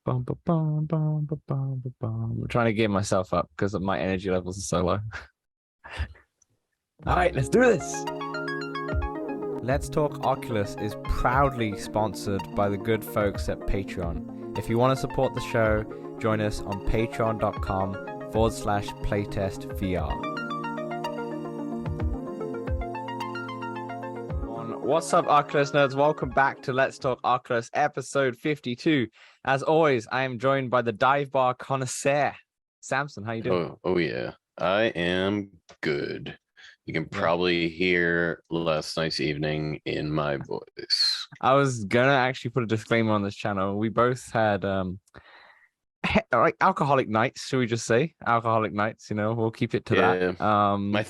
Bum, ba, bum, bum, ba, bum, ba, bum. I'm trying to get myself up because my energy levels are so low. All right, let's do this. Let's Talk Oculus is proudly sponsored by the good folks at Patreon. If you want to support the show, join us on patreon.com/playtestvr. What's up, Oculus nerds? Welcome back to Let's Talk Oculus, episode 52. As always, I am joined by the dive bar connoisseur, Samson. How you doing? Oh yeah. I am good. You can Yeah. probably hear last night's evening in my voice. I was gonna actually put a disclaimer on this channel. We both had like alcoholic nights, should we just say? Alcoholic nights, we'll keep it to Yeah. that. My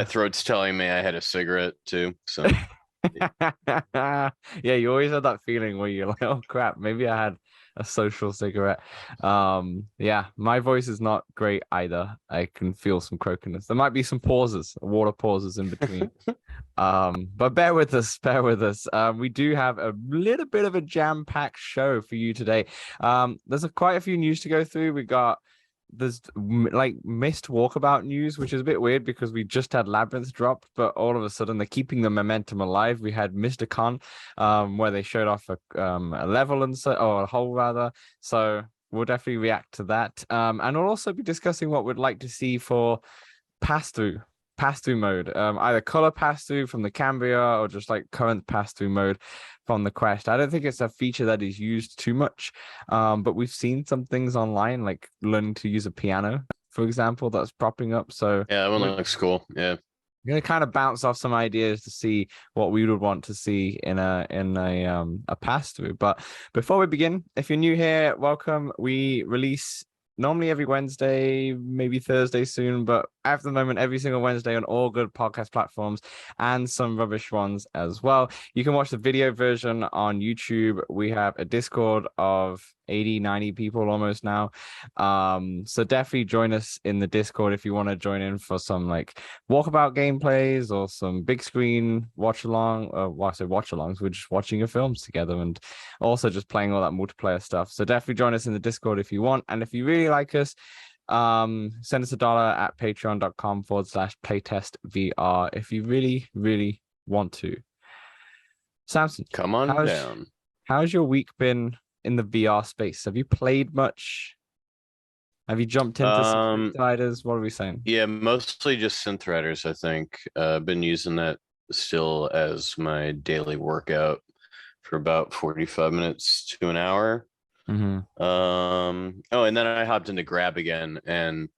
throat's telling me I had a cigarette too. So Yeah, you always have that feeling where you're like, oh crap, maybe I had a social cigarette. Yeah, my voice is not great either. I can feel some croakiness. There might be some pauses, water pauses in between. But bear with us, bear with us. We do have a little bit of a jam-packed show for you today. There's quite a few news to go through. There's like Myst Walkabout news, which is a bit weird because we just had Labyrinth drop, but all of a sudden they're keeping the momentum alive. We had Mysticon, where they showed off a level and so, or a hole rather. So we'll definitely react to that. And we'll also be discussing what we'd like to see for Passthrough mode, either color pass-through from the Cambria or just like current pass-through mode from the Quest. I don't think it's a feature that is used too much, but we've seen some things online, like learning to use a piano, for example, that's propping up. So yeah, that one we're looks cool. Yeah. gonna kind of bounce off some ideas to see what we would want to see in a pass-through. But before we begin, if you're new here, welcome. We release normally every Wednesday, maybe Thursday soon, but at the moment, every single Wednesday on all good podcast platforms and some rubbish ones as well. You can watch the video version on YouTube. We have a Discord of 80-90 people almost now. So definitely join us in the Discord if you want to join in for some like walkabout gameplays or some big screen watch along. Well, I say watch alongs. We're just watching your films together and also just playing all that multiplayer stuff. So definitely join us in the Discord if you want. And if you really like us, send us $1 at patreon.com/playtestvr if you really, really want to. Samson, Come on down. how's your week been in the VR space? Have you played much? Have you jumped into some Fighters? What are we saying? Yeah, mostly just synth riders, I think. Been using that still as my daily workout for about 45 minutes to an hour. Mm-hmm. Oh, and then I hopped into Grab again, and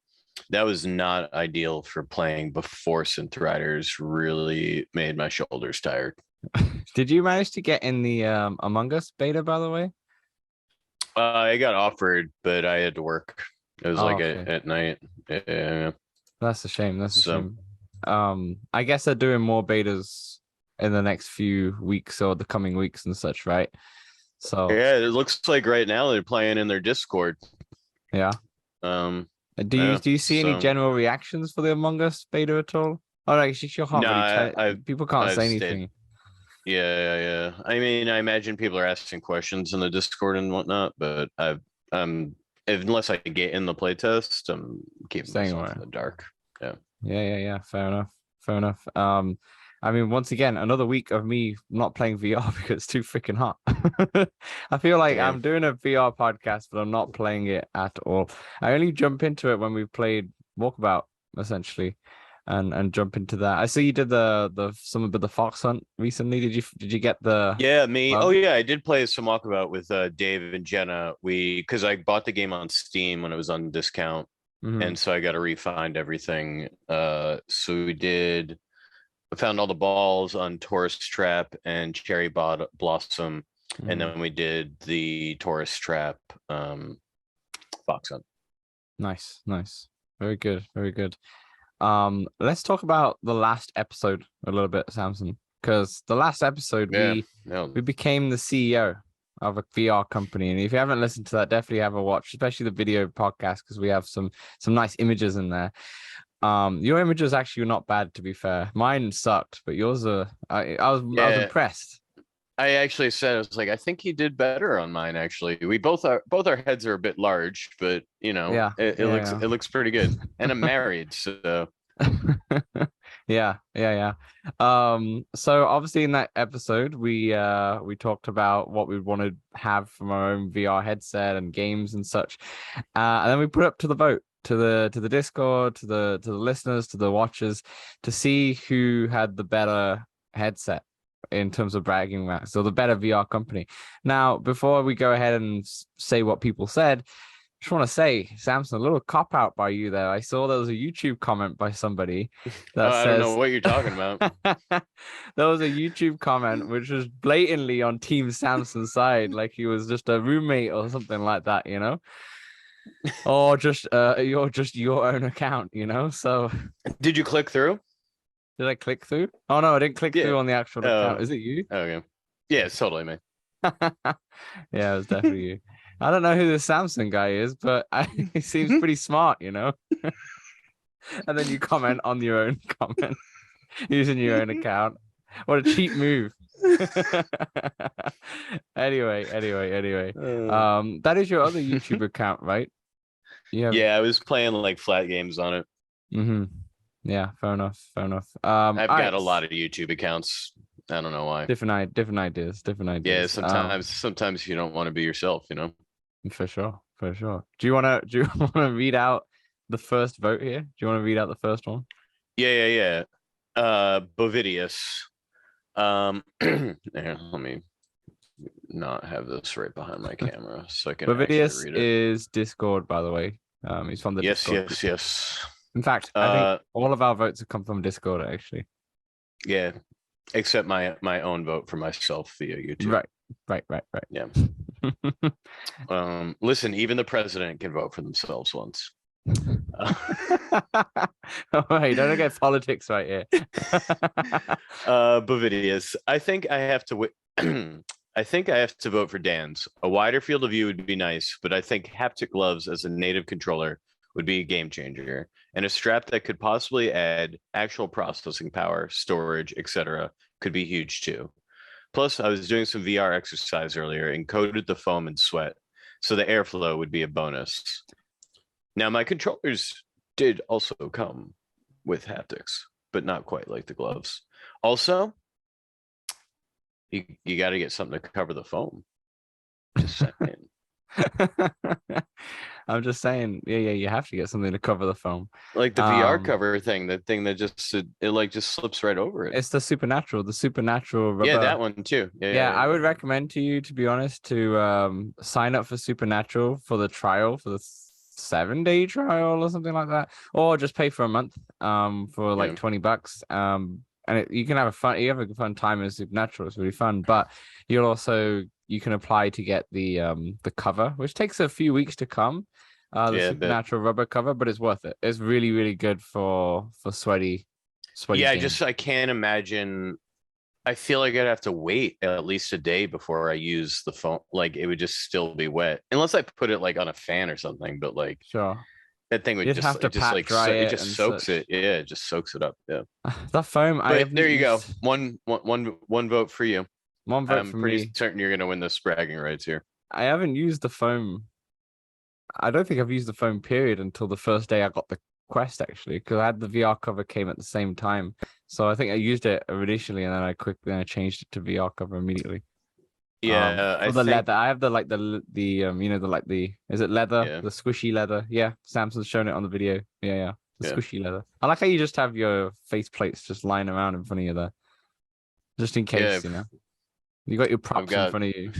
that was not ideal for playing before synth riders really made my shoulders tired. Did you manage to get in the Among Us beta, by the way? I got offered, but I had to work. It was like okay. at night. Yeah. That's a shame. That's a shame. I guess they're doing more betas in the next few weeks or the coming weeks and such, right? So yeah, it looks like right now they're playing in their Discord. yeah. Do you see any general reactions for the Among Us beta at all? Oh, no, you can't really people can't say anything. Yeah. I mean, I imagine people are asking questions in the Discord and whatnot, but unless I get in the playtest, I'm keeping myself in the dark. Yeah. Fair enough. I mean, once again, another week of me not playing VR because it's too freaking hot. I feel like I'm doing a VR podcast, but I'm not playing it at all. I only jump into it when we played Walkabout, essentially, and jump into that. I see you did some of the Fox Hunt recently. Did you get the? Yeah, me. Oh yeah, I did play some Walkabout with Dave and Jenna. Because I bought the game on Steam when it was on discount, and so I got to refine everything. So we found all the balls on Tourist Trap and Cherry Blossom, and then we did the Tourist Trap Fox Hunt. Nice. Very good. Let's talk about the last episode a little bit, Samson, because the last episode we became the CEO of a VR company, and if you haven't listened to that, definitely have a watch, especially the video podcast, because we have some nice images in there. Your images actually were not bad, to be fair. Mine sucked, but yours are. I was impressed. I actually said, I was like, I think he did better on mine. Actually, we both our heads are a bit large, but Yeah, it looks pretty good. And I'm married, so yeah. So obviously in that episode we talked about what we want to have from our own VR headset and games and such. And then we put up to the vote to the Discord, to the listeners, to the watchers to see who had the better headset in terms of bragging rights, so the better VR company. Now, before we go ahead and say what people said, just want to say, Samson, a little cop out by you there. I saw there was a YouTube comment by somebody that I don't says know what you're talking about. there was a YouTube comment which was blatantly on Team Samson's side, like he was just a roommate or something like that, you know, or just you're just your own account, you know. So Did you click through? did I click through? Oh no, I didn't click Yeah. through on the actual account. Is it you? Okay. Yeah, it's totally me. Yeah, it was definitely you. I don't know who this Samsung guy is, but he seems pretty smart, you know. And then you comment on your own comment using your own account. What a cheap move. Anyway. That is your other YouTube account, right? Yeah, I was playing like flat games on it. Mm-hmm. Yeah, fair enough. I've got a lot of YouTube accounts. I don't know why. Different ideas. Yeah, sometimes you don't want to be yourself, you know. For sure. Do you wanna read out the first vote here? Do you want to read out the first one? Yeah. Bovidius. Here, let me not have this right behind my camera so I can Bovidius actually read it. is Discord, by the way. He's from the Discord group. Yes. In fact, I think all of our votes have come from Discord, actually. Yeah, except my own vote for myself via YouTube. Right. Yeah. Listen, even the president can vote for themselves once. All right, don't get politics right here. Bovidius, I think I have to I think I have to vote for Dan's. A wider field of view would be nice, but I think haptic gloves as a native controller would be a game changer, and a strap that could possibly add actual processing power, storage, etc. could be huge too. Plus, I was doing some VR exercise earlier and coated the foam in sweat, so the airflow would be a bonus. Now, my controllers did also come with haptics, but not quite like the gloves. Also, you got to get something to cover the foam. Just saying. I'm just saying, yeah, you have to get something to cover the foam. Like the VR cover thing, that thing that just slips right over it. It's the supernatural rubber. Yeah, that one too. Yeah, I would recommend to you, to be honest, to sign up for Supernatural for the trial, for the 7-day trial or something like that, or just pay for a month for like $20. And you can have a fun time in Supernatural. It's really fun, but you can apply to get the cover, which takes a few weeks to come. The Supernatural rubber cover, but it's worth it. It's really good for sweaty. Yeah, games. I can't imagine. I feel like I'd have to wait at least a day before I use the phone. Like it would just still be wet, unless I put it like on a fan or something. But like, sure, that thing would you'd have to pat dry it. It just soaks it. Yeah, it just soaks it up. Yeah, that foam. There you go. One vote for you. One vote I'm for pretty me. certain you're gonna win this bragging rights here. I haven't used the foam. I don't think I've used the foam period until the first day I got the Quest, actually, because I had the VR cover came at the same time. So I think I used it initially, and then I changed it to VR cover immediately. Yeah, I think leather. I have the is it leather? Yeah. The squishy leather. Yeah, Samson's shown it on the video. Yeah. The squishy leather. I like how you just have your face plates just lying around in front of you there, just in case, you know. You got your props in front of you.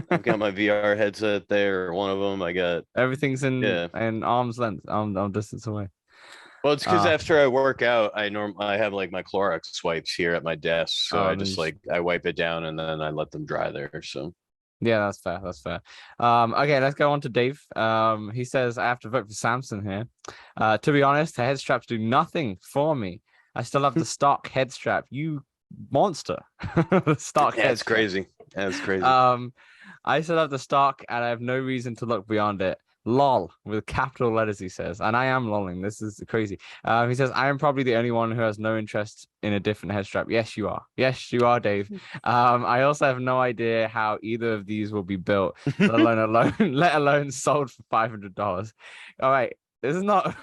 I've got my VR headset there, one of them. I got everything's in arm's length, arm distance away. Well, it's because after I work out, I have like my Clorox wipes here at my desk, so I just I wipe it down and then I let them dry there. So yeah, that's fair. Okay, let's go on to Dave. He says I have to vote for Samson here. To be honest, the head straps do nothing for me. I still have the stock head strap. You monster. The stock head. That's crazy. That's crazy. I still have the stock, and I have no reason to look beyond it. lol with capital letters, he says, and I am lolling. This is crazy. He says, I am probably the only one who has no interest in a different head strap. Yes, you are. Yes, you are, Dave. I also have no idea how either of these will be built, let alone sold for $500. All right. This is not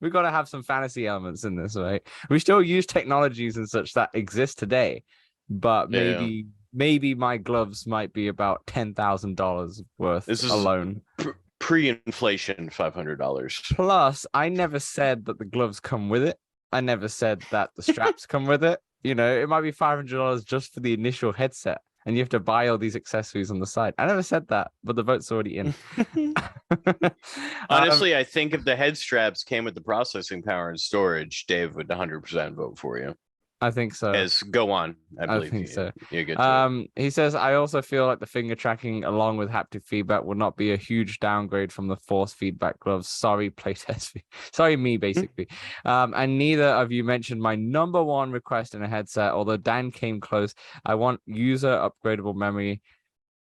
we've got to have some fantasy elements in this, right? We still use technologies and such that exist today, but Yeah. maybe my gloves might be about $10,000 worth This is alone. pre-inflation $500. Plus, I never said that the gloves come with it. I never said that the straps come with it. You know, it might be $500 just for the initial headset, and you have to buy all these accessories on the side. I never said that, but the vote's already in. Honestly, I think if the head straps came with the processing power and storage, Dave would 100% vote for you. I think so. As go on, I think so. You're good. He says, I also feel like the finger tracking along with haptic feedback would not be a huge downgrade from the force feedback gloves. Sorry, playtest. Sorry, me, basically. And neither of you mentioned my number one request in a headset, although Dan came close. I want user upgradable memory,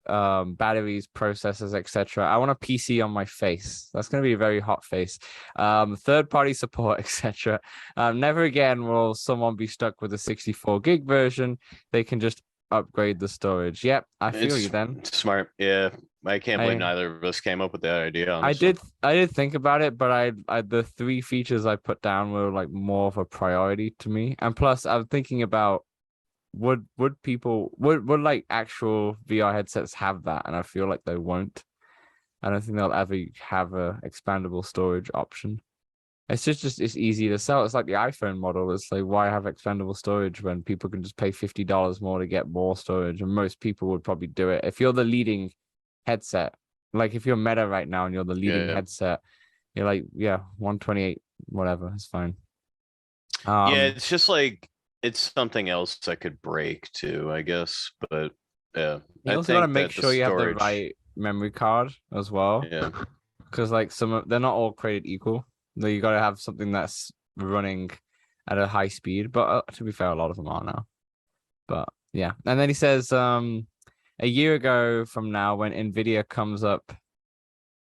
batteries, processors, etc. I want a PC on my face. That's going to be a very hot face. Third-party support, etc. Never again will someone be stuck with a 64 gig version. They can just upgrade the storage. Yep, I feel you then. Smart. Yeah. I can't believe neither of us came up with that idea. Honestly. I did think about it, but I the three features I put down were like more of a priority to me. And plus I'm thinking about would people would like actual VR headsets have that? And I feel like they won't. I don't think they'll ever have a expandable storage option. It's just it's easy to sell. It's like the iPhone model. It's like, why have expandable storage when people can just pay $50 more to get more storage? And most people would probably do it. If you're the leading headset, like if you're Meta right now and you're the leading headset, you're like, yeah, 128, whatever, it's fine. Yeah, it's just like it's something else that could break too, I guess. But yeah, you also got to make sure you have the right memory card as well. Yeah, because like they're not all created equal. You got to have something that's running at a high speed. But to be fair, a lot of them are now. But yeah, and then he says, a year ago from now, when Nvidia comes up.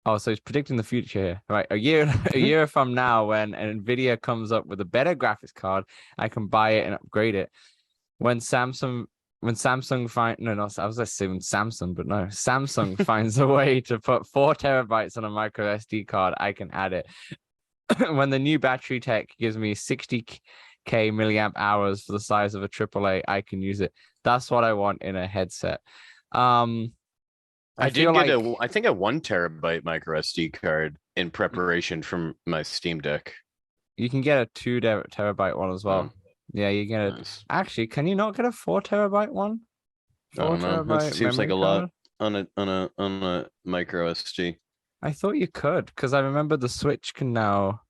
Oh, so he's predicting the future here, right? A year from now, when Nvidia comes up with a better graphics card, I can buy it and upgrade it. When Samsung finds a way to put 4 terabytes on a micro SD card, I can add it. When the new battery tech gives me 60k milliamp hours for the size of a AAA, I can use it. That's what I want in a headset. I did get I think a 1 terabyte micro SD card in preparation from my Steam Deck. You can get a 2 terabyte one as well. Yeah, you get it. Actually, can you not get a 4 terabyte one? 4 terabyte. That seems like a lot on a micro SD. I thought you could, because I remember the Switch can now.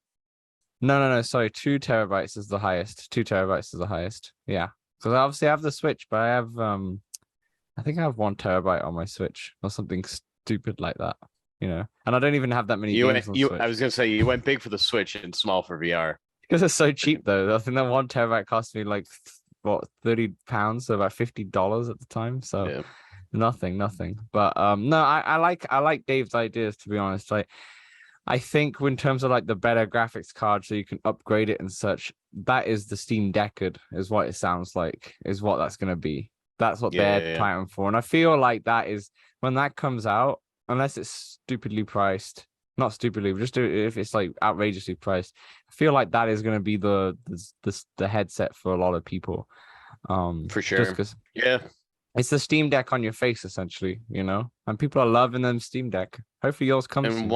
No. Sorry, 2 terabytes is the highest. 2 terabytes is the highest. Yeah, because obviously I have the Switch, but I have I think I have 1 terabyte on my Switch or something stupid like that, you know. And I don't even have that many games on Switch. I was gonna say you went big for the Switch and small for VR. Because it's so cheap though. I think that 1 terabyte cost me like what, £30, so about $50 at the time. So yeah. Nothing. But no, I like Dave's ideas, to be honest. Like I think in terms of like the better graphics card so you can upgrade it and such, that is the Steam Deck is what it sounds like, is what that's gonna be. That's what they're fighting for. And I feel like that is when that comes out, unless it's stupidly priced, not stupidly, but just if it's like outrageously priced, I feel like that is going to be the headset for a lot of people. For sure. Just because it's the Steam Deck on your face, essentially, you know, and people are loving them Steam Deck. Hopefully yours comes. And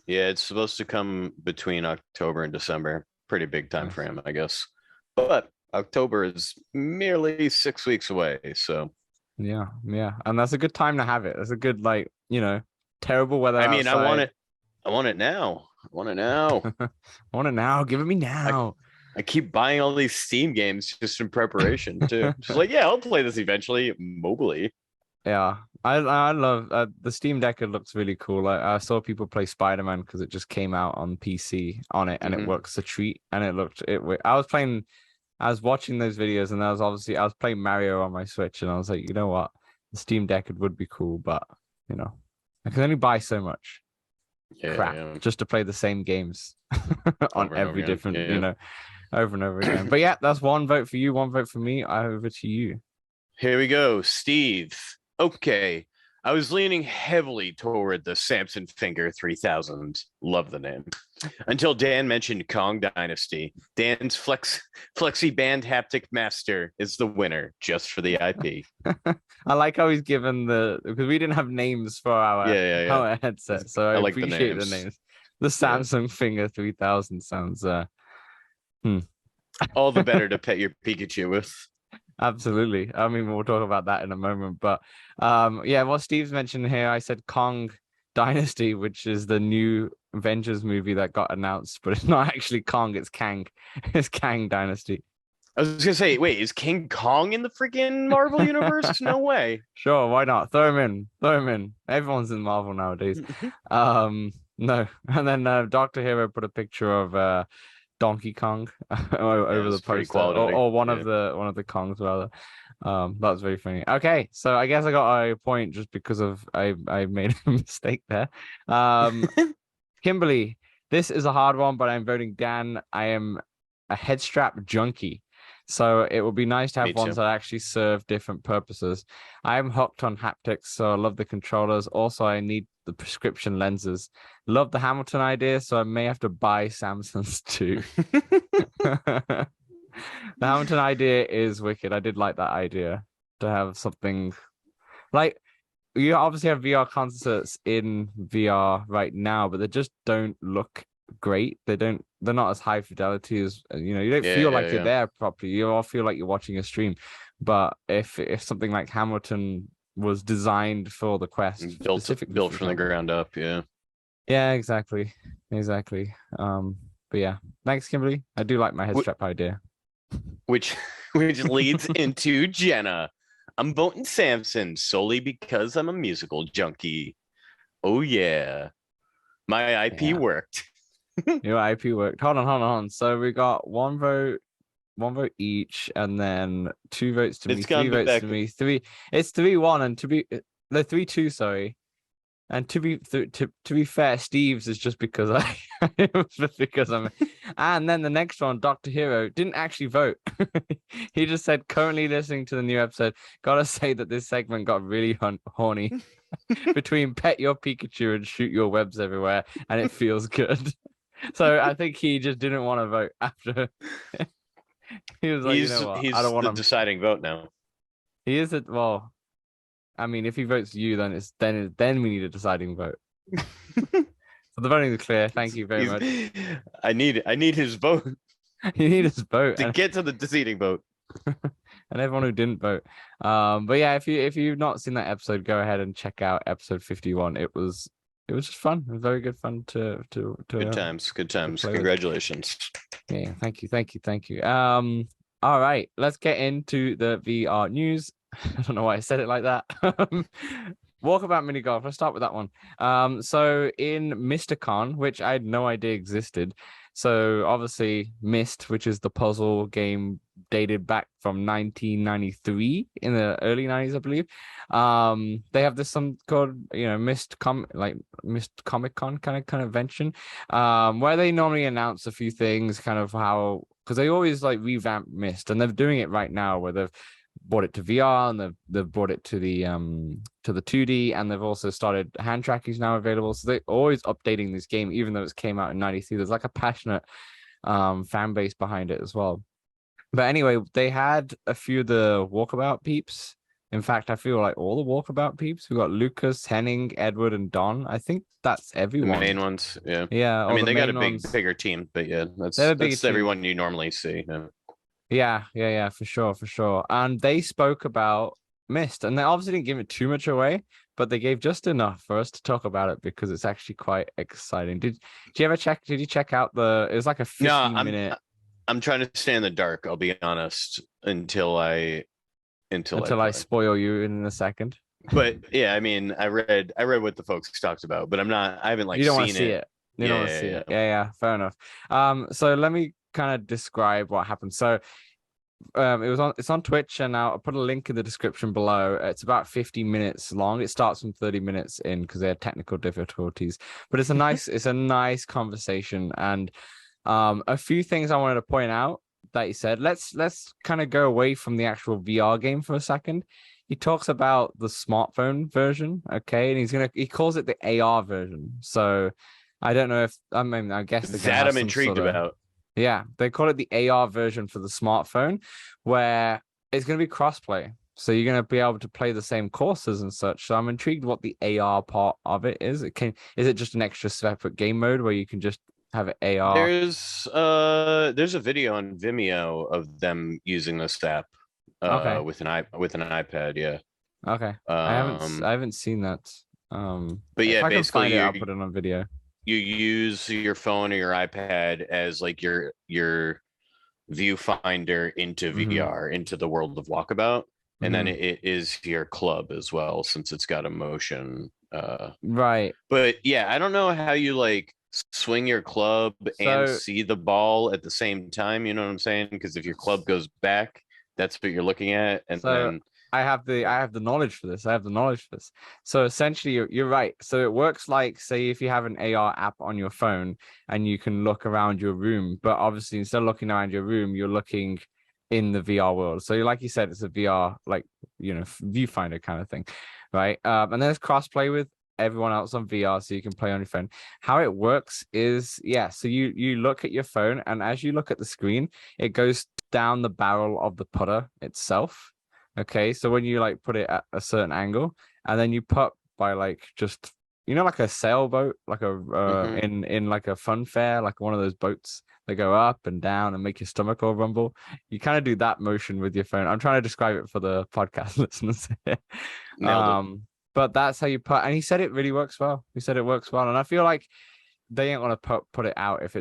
it's supposed to come between October and December. Pretty big time frame, I guess. But October is merely 6 weeks away, so yeah, and that's a good time to have it. That's a good, like, you know, terrible weather. I mean, outside. I want it now. I want it now. Give it me now. I keep buying all these Steam games just in preparation too. Just like, yeah, I'll play this eventually mobily. Yeah, I love the Steam Deck. It looks really cool. I saw people play Spider-Man because it just came out on PC on it, and it works a treat. And I was watching those videos, and I was playing Mario on my Switch, and I was like, you know what, the Steam Deck, it would be cool, but you know, I can only buy so much. crap just to play the same games on every different, over and over again. But yeah, that's one vote for you, one vote for me. Over to you. Here we go, Steve. Okay. I was leaning heavily toward the Samson Finger 3000. Love the name. Until Dan mentioned Kong Dynasty. Dan's Flexi Band Haptic Master is the winner just for the IP. I like how he's given because we didn't have names for our headset, so I like appreciate the names. The Samsung Finger 3000 sounds all the better to pet your Pikachu with. Absolutely. I mean, we'll talk about that in a moment. But what Steve's mentioned here, I said Kong Dynasty, which is the new Avengers movie that got announced, but it's not actually Kong, it's Kang. It's Kang Dynasty. I was gonna say, wait, is King Kong in the freaking Marvel universe? No way. Sure, why not? Throw him in. Everyone's in Marvel nowadays. No. And then Dr. Hero put a picture of Donkey Kong over the poster, or one of the Kongs rather. That was very funny. Okay, so I guess I got a point just because of I made a mistake there. Kimberly, this is a hard one, but I'm voting Dan. I am a head strap junkie, so it would be nice to have ones that actually serve different purposes. I'm hooked on haptics, so I love the controllers. Also, I need the prescription lenses. Love the Hamilton idea, so I may have to buy Samsung's too. The Hamilton idea is wicked. I did like that idea to have something like, you obviously have VR concerts in VR right now, but they just don't look great. They're not as high fidelity as, you don't feel like you're there properly. You all feel like you're watching a stream. But if something like Hamilton was designed for the Quest, built from the ground up, yeah, exactly. But yeah, thanks, Kimberly. I do like my head strap idea, which leads into Jenna. I'm voting Samson solely because I'm a musical junkie. Oh yeah, my IP worked. Your IP worked. Hold on. So we got one vote each, and then 2 votes to me, 3 votes to me. It's 3-1, and 3-2. Sorry. And to be fair, Steve's is just because I'm. And then the next one, Dr. Hero, didn't actually vote. He just said, currently listening to the new episode. Gotta say that this segment got really horny between pet your Pikachu and shoot your webs everywhere, and it feels good. So I think he just didn't want to vote after. He was like, you know what? I don't want the deciding vote now. He is well. I mean, if he votes you, then we need a deciding vote. So the voting is clear. Thank you very much. I need his vote. You need his vote to get to the deciding vote. And everyone who didn't vote. But yeah, if you've not seen that episode, go ahead and check out episode 51. It was just fun. It was very good fun to good times. Congratulations. Yeah, thank you. All right, let's get into the VR news. I don't know why I said it like that. Walkabout mini golf. Let's start with that one. So in Mysticon, which I had no idea existed. So obviously Myst, which is the puzzle game dated back from 1993 in the early 90s, I believe. They have this called Myst Comic Con kind of convention, where they normally announce a few things, kind of how, because they always like revamp Myst, and they're doing it right now where they've brought it to VR and they've brought it to the 2D, and they've also started hand tracking is now available. So they're always updating this game, even though it came out in 93. There's like a passionate fan base behind it as well. But anyway, they had a few of the Walkabout peeps. In fact, I feel like all the Walkabout peeps. We got Lucas, Henning, Edward, and Don. I think that's everyone. The main ones, yeah. Yeah. I mean, they got a bigger team, but yeah, that's everyone you normally see. Yeah, for sure. And they spoke about Myst, and they obviously didn't give it too much away, but they gave just enough for us to talk about it because it's actually quite exciting. Did you ever check? Did you check out it was like a 15-minute. I'm trying to stay in the dark. I'll be honest until I spoil you in a second. But yeah, I mean, I read what the folks talked about, but I haven't like. You don't want to see it. You don't want to see it. Yeah, fair enough. So let me kind of describe what happened. So it's on Twitch, and I'll put a link in the description below. It's about 50 minutes long. It starts from 30 minutes in because they had technical difficulties, but it's a nice conversation. And a few things I wanted to point out that he said. Let's kind of go away from the actual VR game for a second. He talks about the smartphone version, okay, and he calls it the AR version. So I don't know if I guess they're gonna That have I'm some intrigued sort of, about. yeah, they call it the AR version for the smartphone, where it's going to be crossplay. So you're going to be able to play the same courses and such. So I'm intrigued what the AR part of it is. Is it just an extra separate game mode where you can just have it AR? There's a video on Vimeo of them using this app Okay, with an iPad, yeah. okay. Um I haven't seen that. but If yeah, I can basically find it, I'll put it on video. you use your phone or your iPad as like your viewfinder into Mm-hmm. VR, into the world of Walkabout. And then Mm-hmm. it is your club as well, since it's got a motion. Right. But yeah, I don't know how you like swing your club and So see the ball at the same time. You know what I'm saying? Because if your club goes back, that's what you're looking at. And So then I have the knowledge for this. I have the knowledge for this. So essentially, you're right. So it works like, say, if you have an AR app on your phone and you can look around your room, but obviously instead of looking around your room, you're looking in the VR world. So like you said, it's a VR like viewfinder kind of thing, right? And then it's crossplay with everyone else on VR, so you can play on your phone. How it works is, yeah. So you look at your phone, and as you look at the screen, it goes down the barrel of the putter itself. Okay, so when you like put it at a certain angle, and then you put by like just like a sailboat, like a mhm. in like a fun fair, like one of those boats that go up and down and make your stomach all rumble. You kind of do that motion with your phone. I'm trying to describe it for the podcast listeners. Nailed it. um, but that's how you put. And he said it really works well. He said it works well, and I feel like they ain't gonna put it out if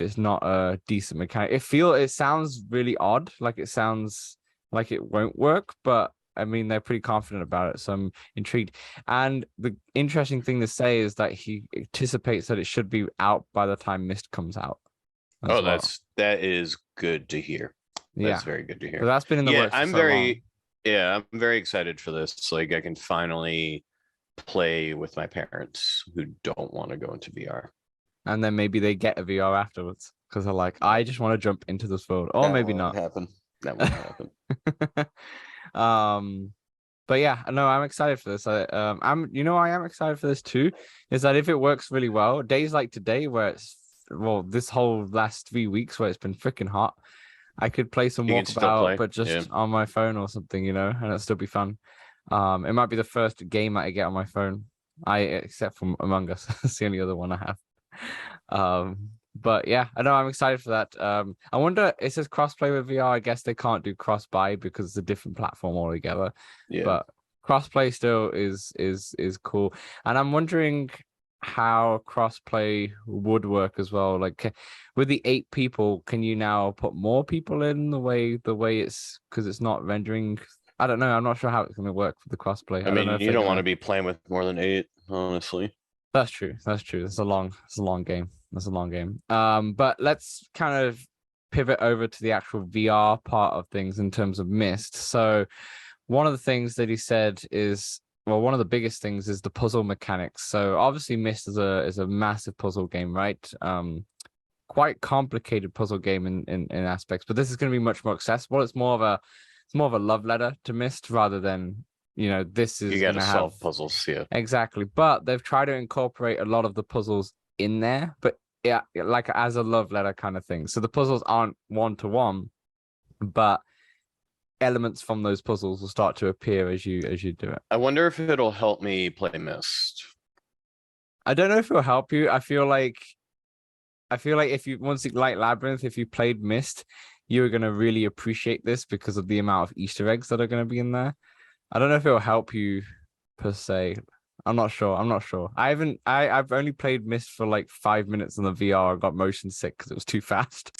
it's not a decent mechanic. It sounds really odd, like it sounds like it won't work, but I mean they're pretty confident about it, so I'm intrigued. And the interesting thing to say is that he anticipates that it should be out by the time Myst comes out as Oh, well. that is good to hear. Yeah, That's very good to but hear. that's been in the Yeah, works for so long. I'm very excited for this. Like I can finally play with my parents who don't want to go into VR. And then maybe they get a VR afterwards because they're like, I just want to jump into this world, or That maybe won't not. happen. That won't happen. um but yeah, no, I'm excited for this. I am excited for this too, is that if it works really well, days like today where it's, well, this whole last 3 weeks where it's been freaking hot, I could play some You can still Walkabout play. but Yeah. just on my phone or something, and it'll still be fun. It might be the first game that I get on my phone, except from Among Us. It's the only other one I have. But yeah, I know I'm excited for that. I wonder, it says crossplay with VR. I guess they can't do cross buy because it's a different platform altogether. Yeah. But crossplay still is cool. And I'm wondering how crossplay would work as well. Like with the 8 people, can you now put more people in the way it's, because it's not rendering? I don't know. I'm not sure how it's going to work for the crossplay. I I don't know mean, if you they're don't want gonna. to be playing with more than 8, honestly. That's true. That's true. It's a long game. That's a long game. But let's kind of pivot over to the actual VR part of things in terms of Myst. So one of the things that he said is, well, one of the biggest things is the puzzle mechanics. So obviously Myst is a massive puzzle game, right? Quite complicated puzzle game in aspects, but this is going to be much more accessible. It's more of a love letter to Myst rather than, this You is got going to to have. solve puzzles. Yeah. Exactly. But they've tried to incorporate a lot of the puzzles in there, but yeah, like as a love letter kind of thing. So the puzzles aren't one to one, but elements from those puzzles will start to appear as you do it. I wonder if it'll help me play Myst. I don't know if it'll help you. I feel like if you once you like Labyrinth, if you played Myst, you're gonna really appreciate this because of the amount of Easter eggs that are gonna be in there. I don't know if it'll help you per se. I'm not sure. I've only played Myst for like 5 minutes in the VR. I got motion sick because it was too fast.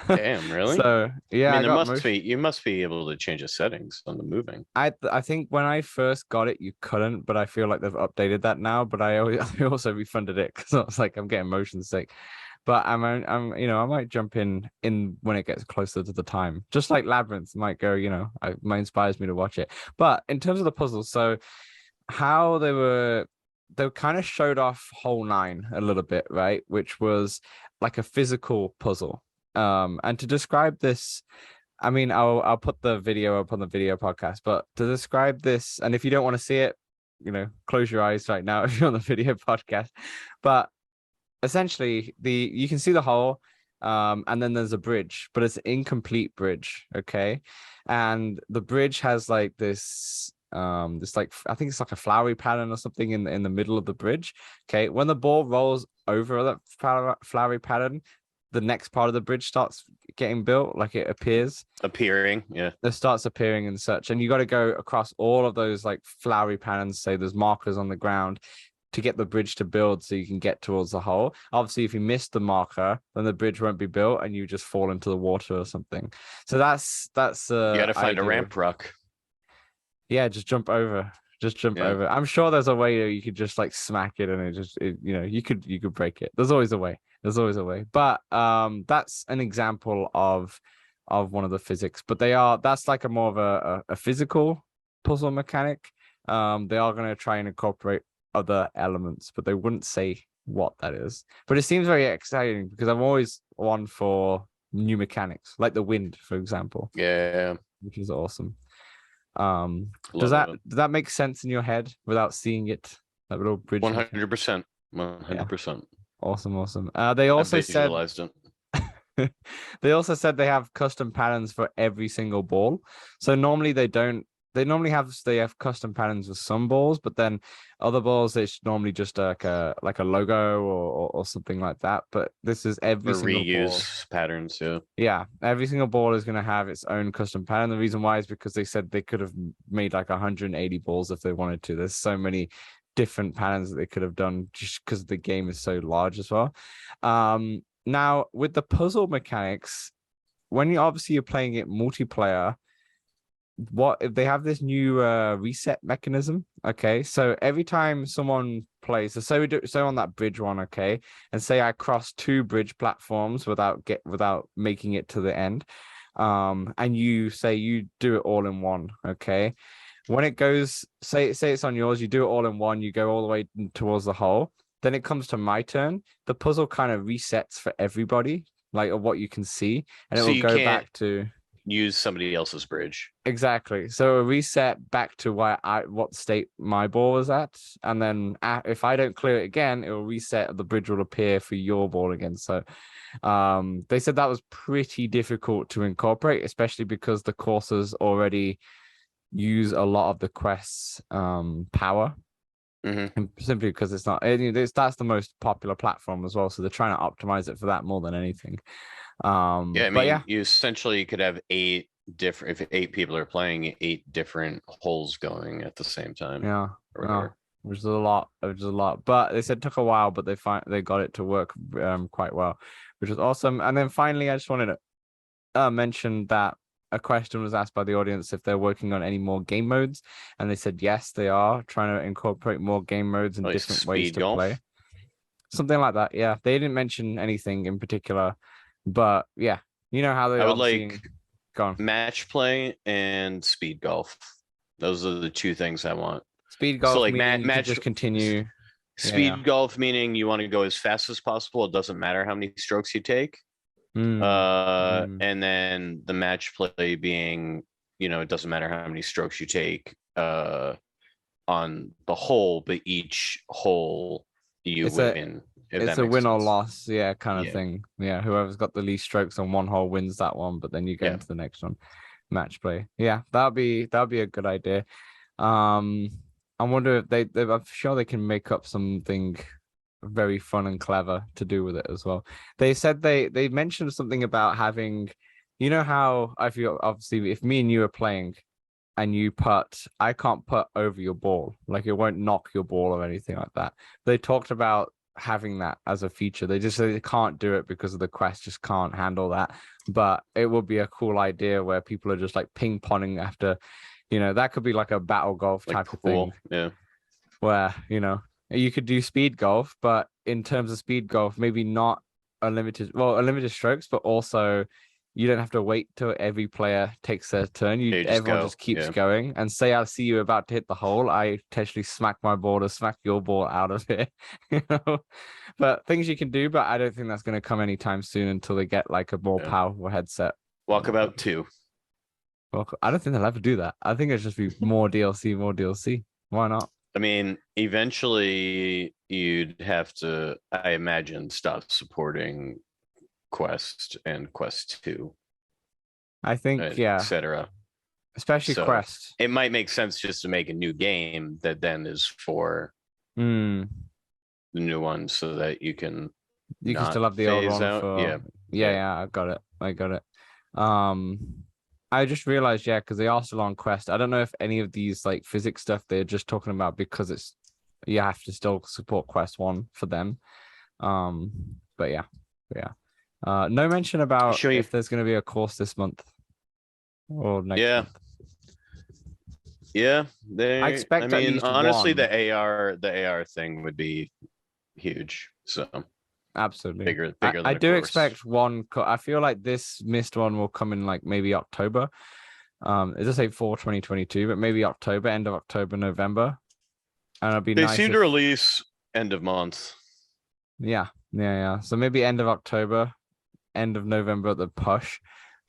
Damn, really? So I yeah, mean, I got motion. you must be able to change the settings on the moving. I think when I first got it, you couldn't, but I feel like they've updated that now. But I also refunded it because I was like, I'm getting motion sick. but I might jump in when it gets closer to the time. Just like Labyrinth might go, might inspires me to watch it. But in terms of the puzzles, so how they kind of showed off Whole Nine a little bit, right? Which was like a physical puzzle. And to describe this, I mean, I'll put the video up on the video podcast, but to describe this, and if you don't want to see it, close your eyes right now if you're on the video podcast. But essentially, you can see the hole, and then there's a bridge, but it's an incomplete bridge, okay? And the bridge has like this like I think it's like a flowery pattern or something in the middle of the bridge. Okay, when the ball rolls over that flowery pattern, the next part of the bridge starts getting built, like it appearing. Yeah, it starts appearing and such, and you got to go across all of those like flowery patterns. Say there's markers on the ground to get the bridge to build, so you can get towards the hole. Obviously, if you miss the marker, then the bridge won't be built, and you just fall into the water or something. So that's you got to find a ramp rock. Yeah, just jump over. Just jump over. I'm sure there's a way you could just like smack it and you could break it. There's always a way. There's always a way. But that's an example of one of the physics. But that's like a more of a physical puzzle mechanic. They are going to try and incorporate other elements, but they wouldn't say what that is. But it seems very exciting because I'm always one for new mechanics, like the wind, for example. Yeah. Which is awesome. Does that make sense in your head without seeing it? That little bridge. 100%. 100%. Awesome. They also visualized it. They also said they have custom patterns for every single ball. So normally they don't. They have custom patterns with some balls, but then other balls it's normally just like a logo or something like that. But this is every single reuse ball. Patterns, yeah. Yeah, every single ball is going to have its own custom pattern. The reason why is because they said they could have made like 180 balls if they wanted to. There's so many different patterns that they could have done just because the game is so large as well. Now with the puzzle mechanics, when you're playing it multiplayer, what if they have this new reset mechanism? Okay, so every time someone plays, so on that bridge one, okay, and say I cross 2 bridge platforms without making it to the end, and you say you do it all in one, okay, when it goes, say it's on yours, you do it all in one, you go all the way towards the hole, then it comes to my turn, the puzzle kind of resets for everybody, like what you can see, and it will go back to use somebody else's bridge. Exactly. So a reset back to what state my ball was at, and then if I don't clear it again, it will reset. The bridge will appear for your ball again. So, they said that was pretty difficult to incorporate, especially because the courses already use a lot of the quest's power. Mm-hmm. Simply because it's not. That's the most popular platform as well, so they're trying to optimize it for that more than anything. You essentially could have 8 different, if 8 people are playing, 8 different holes going at the same time. Which is a lot. But they said it took a while, but they got it to work quite well, which was awesome. And then finally, I just wanted to mention that a question was asked by the audience if they're working on any more game modes, and they said yes, they are trying to incorporate more game modes and different ways to play. Something like that. Yeah, they didn't mention anything in particular. But yeah, you know how they I would like match play and speed golf. Those are the 2 things I want. Speed golf, so like match, just continue. Speed golf meaning you want to go as fast as possible. It doesn't matter how many strokes you take. And then the match play being, it doesn't matter how many strokes you take on the hole, but each hole you win. It's a win or loss, kind of thing. Yeah, whoever's got the least strokes on one hole wins that one, but then you go into the next one. Match play. Yeah, that'd be a good idea. I wonder if I'm sure they can make up something very fun and clever to do with it as well. They said they mentioned something about having, how I feel, obviously if me and you are playing and you putt, I can't putt over your ball, like it won't knock your ball or anything like that. They talked about having that as a feature. They just say they can't do it because of the quest just can't handle that, but it would be a cool idea where people are just like ping-ponging after, that could be like a battle golf type of thing, where you could do speed golf, but in terms of speed golf, maybe not unlimited strokes, but also you don't have to wait till every player takes their turn. Everyone just keeps going. And say I see you about to hit the hole, I potentially smack my ball or smack your ball out of it. But things you can do, but I don't think that's going to come anytime soon until they get like a more powerful headset. Walkabout 2. Well, I don't think they'll ever do that. I think it's just be more DLC, more DLC. Why not? I mean, eventually you'd have to, I imagine, stop supporting Quest and Quest 2. I think, yeah. Etc. Especially Quest. It might make sense just to make a new game that then is for the new one so that you can still have the old one for yeah, I got it. I just realized, because they are still on Quest. I don't know if any of these like physics stuff they're just talking about because it's you have to still support Quest 1 for them. But yeah. No mention about if there's going to be a course this month or next month. Yeah, I expect. I mean, honestly, the AR thing would be huge. So absolutely bigger. I do expect one. I feel like this Myst one will come in like maybe October. It does say for 2022, but maybe October, end of October, November. And it'll be nice. They seem to release end of month. Yeah. So maybe end of October, end of November at the push.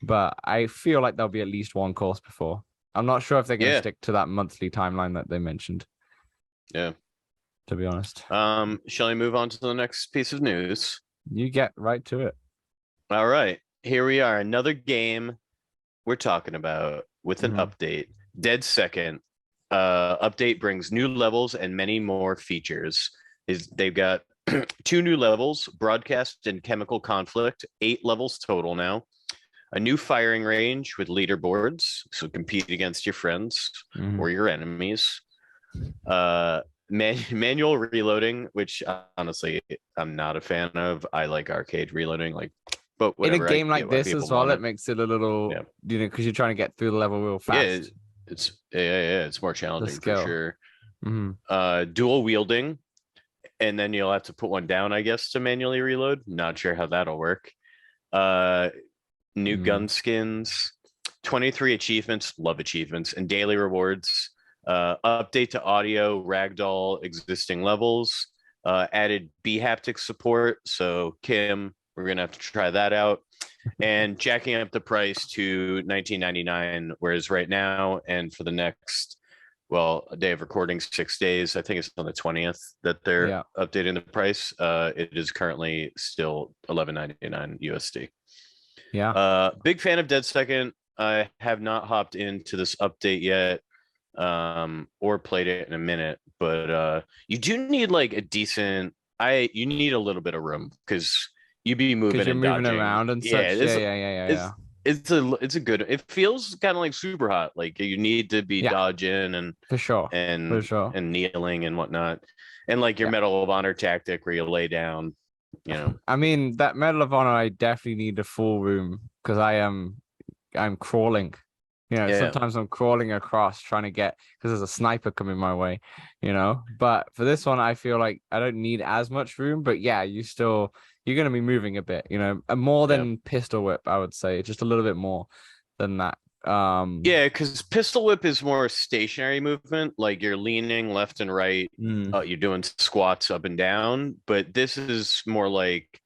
But I feel like there'll be at least one course before. I'm not sure if they're going to stick to that monthly timeline that they mentioned. Yeah. To be honest. Shall we move on to the next piece of news? You get right to it. All right. Here we are. Another game we're talking about with an update. Dead Second. Update brings new levels and many more features. They've got 2 new levels, broadcast and chemical conflict, 8 levels total now. A new firing range with leaderboards, so compete against your friends or your enemies. Manual reloading, which honestly I'm not a fan of. I like arcade reloading, but whatever. In a game like this as well, it makes it a little, because you're trying to get through the level real fast. It's more challenging for sure. Dual wielding, and then you'll have to put one down, I guess, to manually reload. Not sure how that'll work. New gun skins, 23 achievements, love achievements, and daily rewards. Update to audio, ragdoll existing levels, added B haptic support. So Kim, we're gonna have to try that out, and jacking up the price to $19.99, whereas right now and for the next, a day of recording, 6 days, I think it's on the 20th that they're updating the price. It is currently still $11.99 USD. Yeah. Big fan of Dead Second. I have not hopped into this update yet, or played it in a minute, but you do need like a decent. You need a little bit of room because you be moving and moving dodging around and such. Yeah. It's a good. It feels kind of like super hot. Like you need to be dodging and for sure and kneeling and whatnot, and like your Medal of Honor tactic where you lay down. I mean, that Medal of Honor, I definitely need a full room because I'm crawling. Sometimes I'm crawling across trying to get, because there's a sniper coming my way, But for this one, I feel like I don't need as much room. But yeah, you're going to be moving a bit, more than pistol whip, I would say, just a little bit more than that. Because pistol whip is more stationary movement, like you're leaning left and right, you're doing squats up and down, but this is more like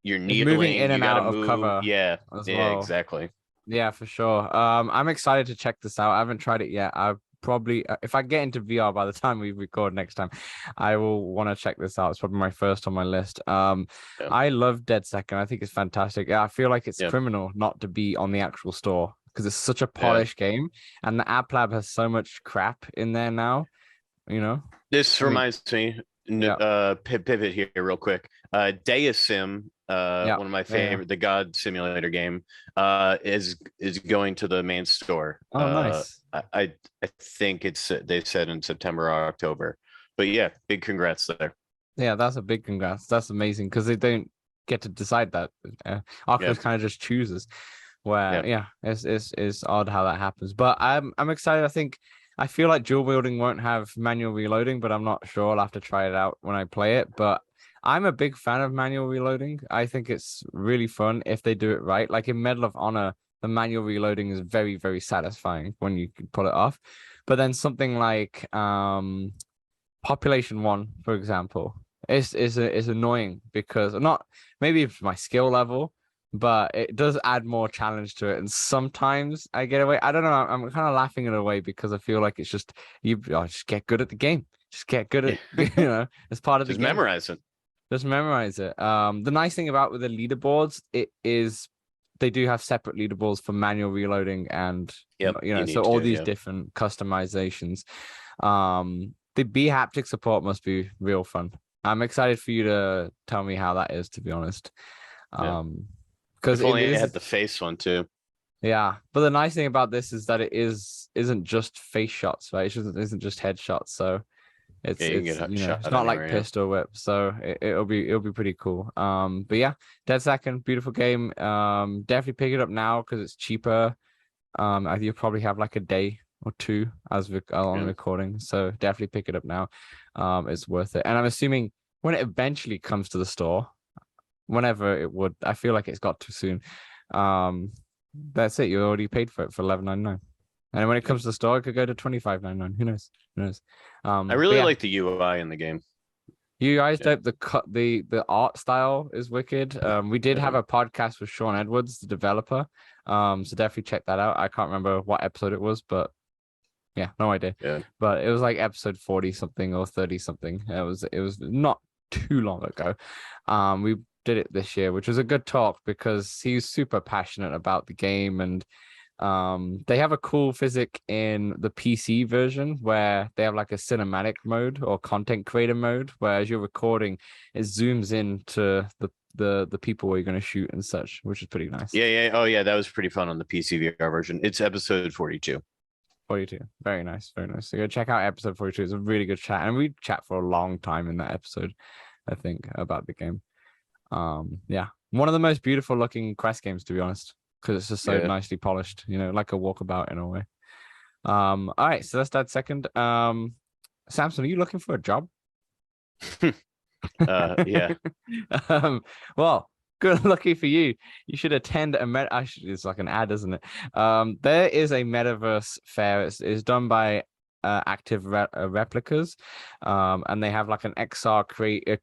you're kneeling, moving in and out of cover. Exactly. Yeah, for sure. I'm excited to check this out. I haven't tried it yet. I probably, if I get into VR by the time we record next time, I will want to check this out. It's probably my first on my list. I love Dead Second. I think it's fantastic. I feel like it's criminal not to be on the actual store, because it's such a polished game, and the App Lab has so much crap in there now. This reminds me. Pivot here real quick. Deasim, one of my favorite, the God Simulator game, is going to the main store. Oh, nice. I think they said in September or October, but yeah, big congrats there. Yeah, that's a big congrats. That's amazing because they don't get to decide that. Oculus kind of just chooses. Where it's odd how that happens, but I'm excited. I feel like dual wielding won't have manual reloading, but I'm not sure. I'll have to try it out when I play it. But I'm a big fan of manual reloading. I think it's really fun if they do it right. Like in Medal of Honor, the manual reloading is very, very satisfying when you can pull it off. But then something like Population One, for example, is annoying because not maybe it's my skill level, but it does add more challenge to it. And sometimes I get away. I don't know. I'm kind of laughing it away because I feel like it's just just get good at the game. Just get good Yeah. at it's part of the Just game. memorize it. Just memorize it. The nice thing about with the leaderboards, it is they do have separate leaderboards for manual reloading and Yep, you so need all to, these yeah. different customizations. The B haptic support must be real fun. I'm excited for you to tell me how that is, to be honest. Yeah. Because If it only I is, had the face one too. yeah. But the nice thing about this is that it isn't just face shots, right? It isn't just headshots. So Yeah, you can get shot it's not like anywhere, yeah. pistol whip, so it'll be pretty cool. But yeah, Dead Second, beautiful game. Definitely pick it up now because it's cheaper. You'll probably have like a day or two as we on Yeah. recording, so definitely pick it up now. It's worth it, and I'm assuming when it eventually comes to the store, whenever it would, I feel like it's got too soon. That's it. You already paid for it for 11.99. And when it Yep. comes to the store, it could go to 25.99. Who knows? Who knows? I But really yeah, like the UI in the game. you guys Yeah. dope. The art style is wicked. We did have Uh-huh. a podcast with Sean Edwards, the developer. So definitely check that out. I can't remember what episode it was, but yeah, no idea. Yeah. But it was like episode 40 something or 30 something. It was not too long ago. We did it this year, which was a good talk because he's super passionate about the game. And they have a cool physic in the PC version where they have like a cinematic mode or content creator mode, where as you're recording, it zooms in to the people where you're going to shoot and such, which is pretty nice. Yeah, yeah. Oh, yeah. That was pretty fun on the PC VR version. It's episode 42. 42. Very nice. Very nice. So go check out episode 42. It's a really good chat. And we chat for a long time in that episode, I think, about the game. Yeah. One of the most beautiful looking Quest games, to be honest, because it's just so Yeah. nicely polished, like a Walkabout in a way. All right, so that's that second. Samson, are you looking for a job? Yeah. Well, good lucky for you. You should attend a it's like an ad, isn't it? There is a metaverse fair. It's done by active replicas, and they have like an XR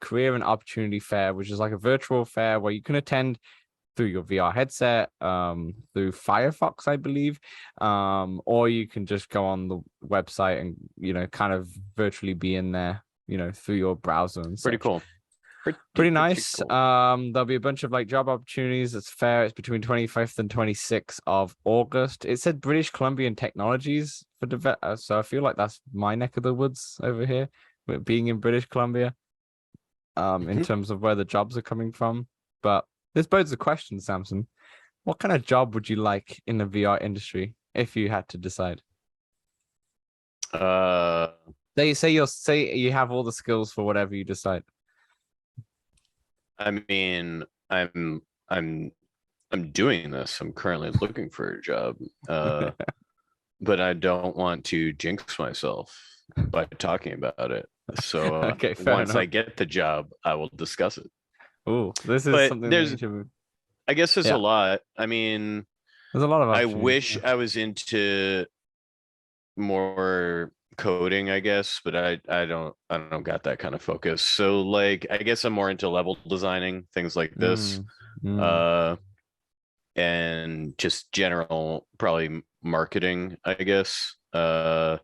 career and opportunity fair, which is like a virtual fair where you can attend through your VR headset, through Firefox, I believe, or you can just go on the website and kind of virtually be in there, through your browser and Pretty such. cool. Pretty nice. Cool. There'll be a bunch of like job opportunities. It's fair. It's between 25th and 26th of August. It said British Columbian Technologies for so I feel like that's my neck of the woods over here, with being in British Columbia. In terms of where the jobs are coming from, but this bodes the question, Samson. What kind of job would you like in the VR industry if you had to decide? They say you have all the skills for whatever you decide. I mean, I'm doing this. I'm currently looking for a job. But I don't want to jinx myself by talking about it. So Okay, once enough. I get the job, I will discuss it. Oh, this is But something there's, that should... I guess there's Yeah. a lot. I mean, There's a lot of I options. wish I was into more coding, I guess, but I don't got that kind of focus. So like I guess I'm more into level designing, things like this. And just general probably marketing, I guess. How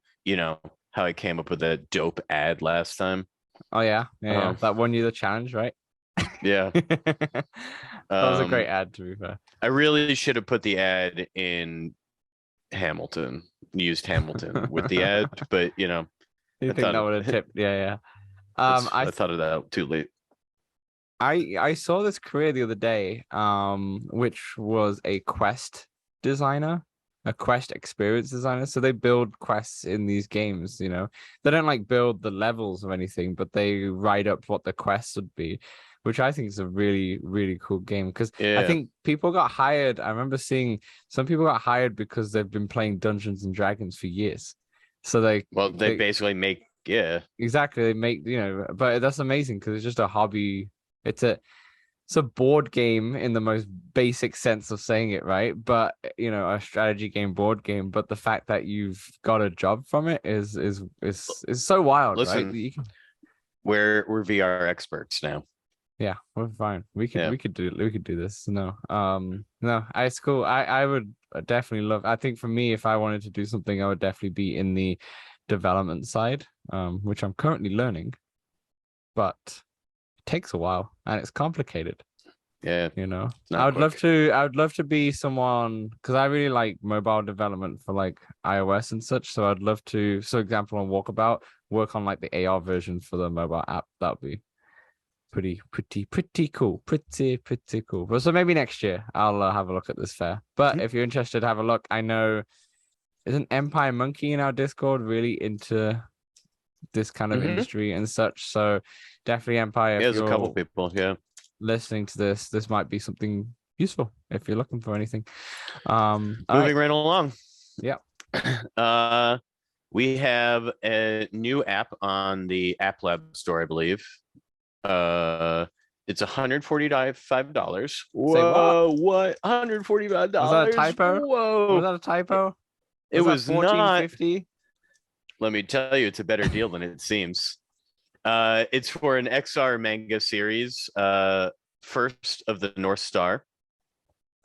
I came up with that dope ad last time. Oh yeah. That won you the challenge, right? Yeah. That was a great ad, to be fair. I really should have put the ad in Hamilton, used Hamilton with the ad, but you think that would have tipped? Yeah. I thought of that too late. I saw this career the other day, which was a quest designer, a quest experience designer. So they build quests in these games, They don't like build the levels of anything, but they write up what the quests would be, which I think is a really, really cool game. Because I think people got hired. I remember seeing some people got hired because they've been playing Dungeons and Dragons for years. So they basically make Yeah. exactly. They make, but that's amazing because it's just a hobby. It's a it's a board game in the most basic sense of saying it, right? But a strategy game, board game. But the fact that you've got a job from it is so wild, right? Listen, we're VR experts now. Yeah, we're fine. We could Yeah. we could do this. No, it's cool. I would definitely love. I think for me, if I wanted to do something, I would definitely be in the development side, which I'm currently learning, but it takes a while and it's complicated. Yeah. I would love to be someone because I really like mobile development for like iOS and such. So I'd love to, for example, on Walkabout, work on like the AR version for the mobile app. That'd be pretty cool. Pretty cool. But so maybe next year I'll have a look at this fair. But if you're interested, have a look. I know isn't Empire Monkey in our Discord really into this kind of industry and such. So definitely Empire. Yeah, there's a couple people. Yeah. Listening to this might be something useful if you're looking for anything. Moving right along. Yeah. We have a new app on the App Lab store, I believe. It's $145. Whoa, what? $145? Was that a typo? Whoa. Was that a typo? It was not. $14.50? Let me tell you, it's a better deal than it seems. It's for an XR manga series, First of the North Star.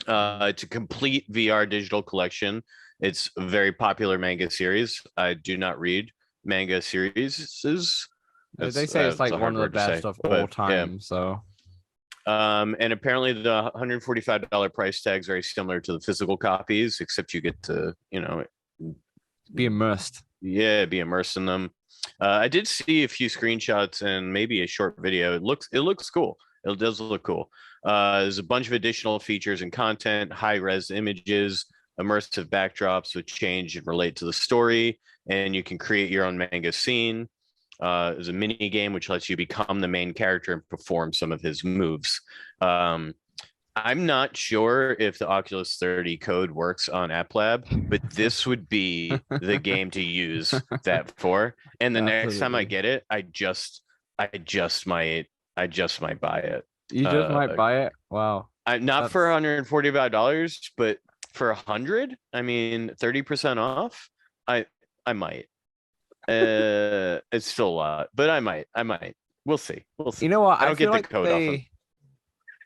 It's a complete VR digital collection. It's a very popular manga series. I do not read manga series. They say it's like one of the best of all time. Yeah. So, and apparently the $145 price tag is very similar to the physical copies, except you get to, be immersed. Yeah, be immersed in them. I did see a few screenshots and maybe a short video. It looks cool. It does look cool. There's a bunch of additional features and content, high-res images, immersive backdrops which change and relate to the story, and you can create your own manga scene. There's a mini game which lets you become the main character and perform some of his moves. I'm not sure if the Oculus 30 code works on App Lab, but this would be the game to use that for. And the next time I get it, I just might buy it. You just might buy it? Wow. Not for $145, but for $100, I mean 30% off. I might. It's still a lot, but I might. We'll see. You know what? I don't get the code off them.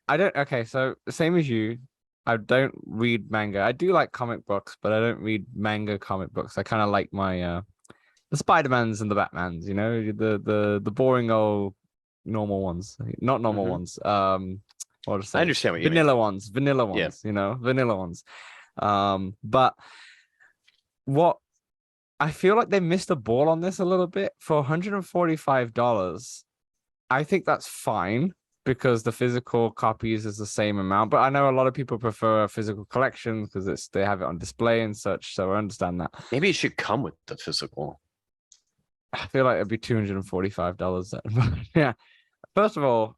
I don't. Okay, so same as you, I don't read manga. I do like comic books, but I don't read manga comic books. I kind of like my the Spider-Mans and the Batmans. The boring old normal ones, not normal ones. What to say? I understand what you vanilla mean. ones. Vanilla ones. Yeah. Vanilla ones. But what I feel like they missed a ball on this a little bit for $145. I think that's fine, because the physical copies is the same amount, but I know a lot of people prefer a physical collection because they have it on display and such. So I understand that. Maybe it should come with the physical. I feel like it'd be $245 then. Yeah. First of all,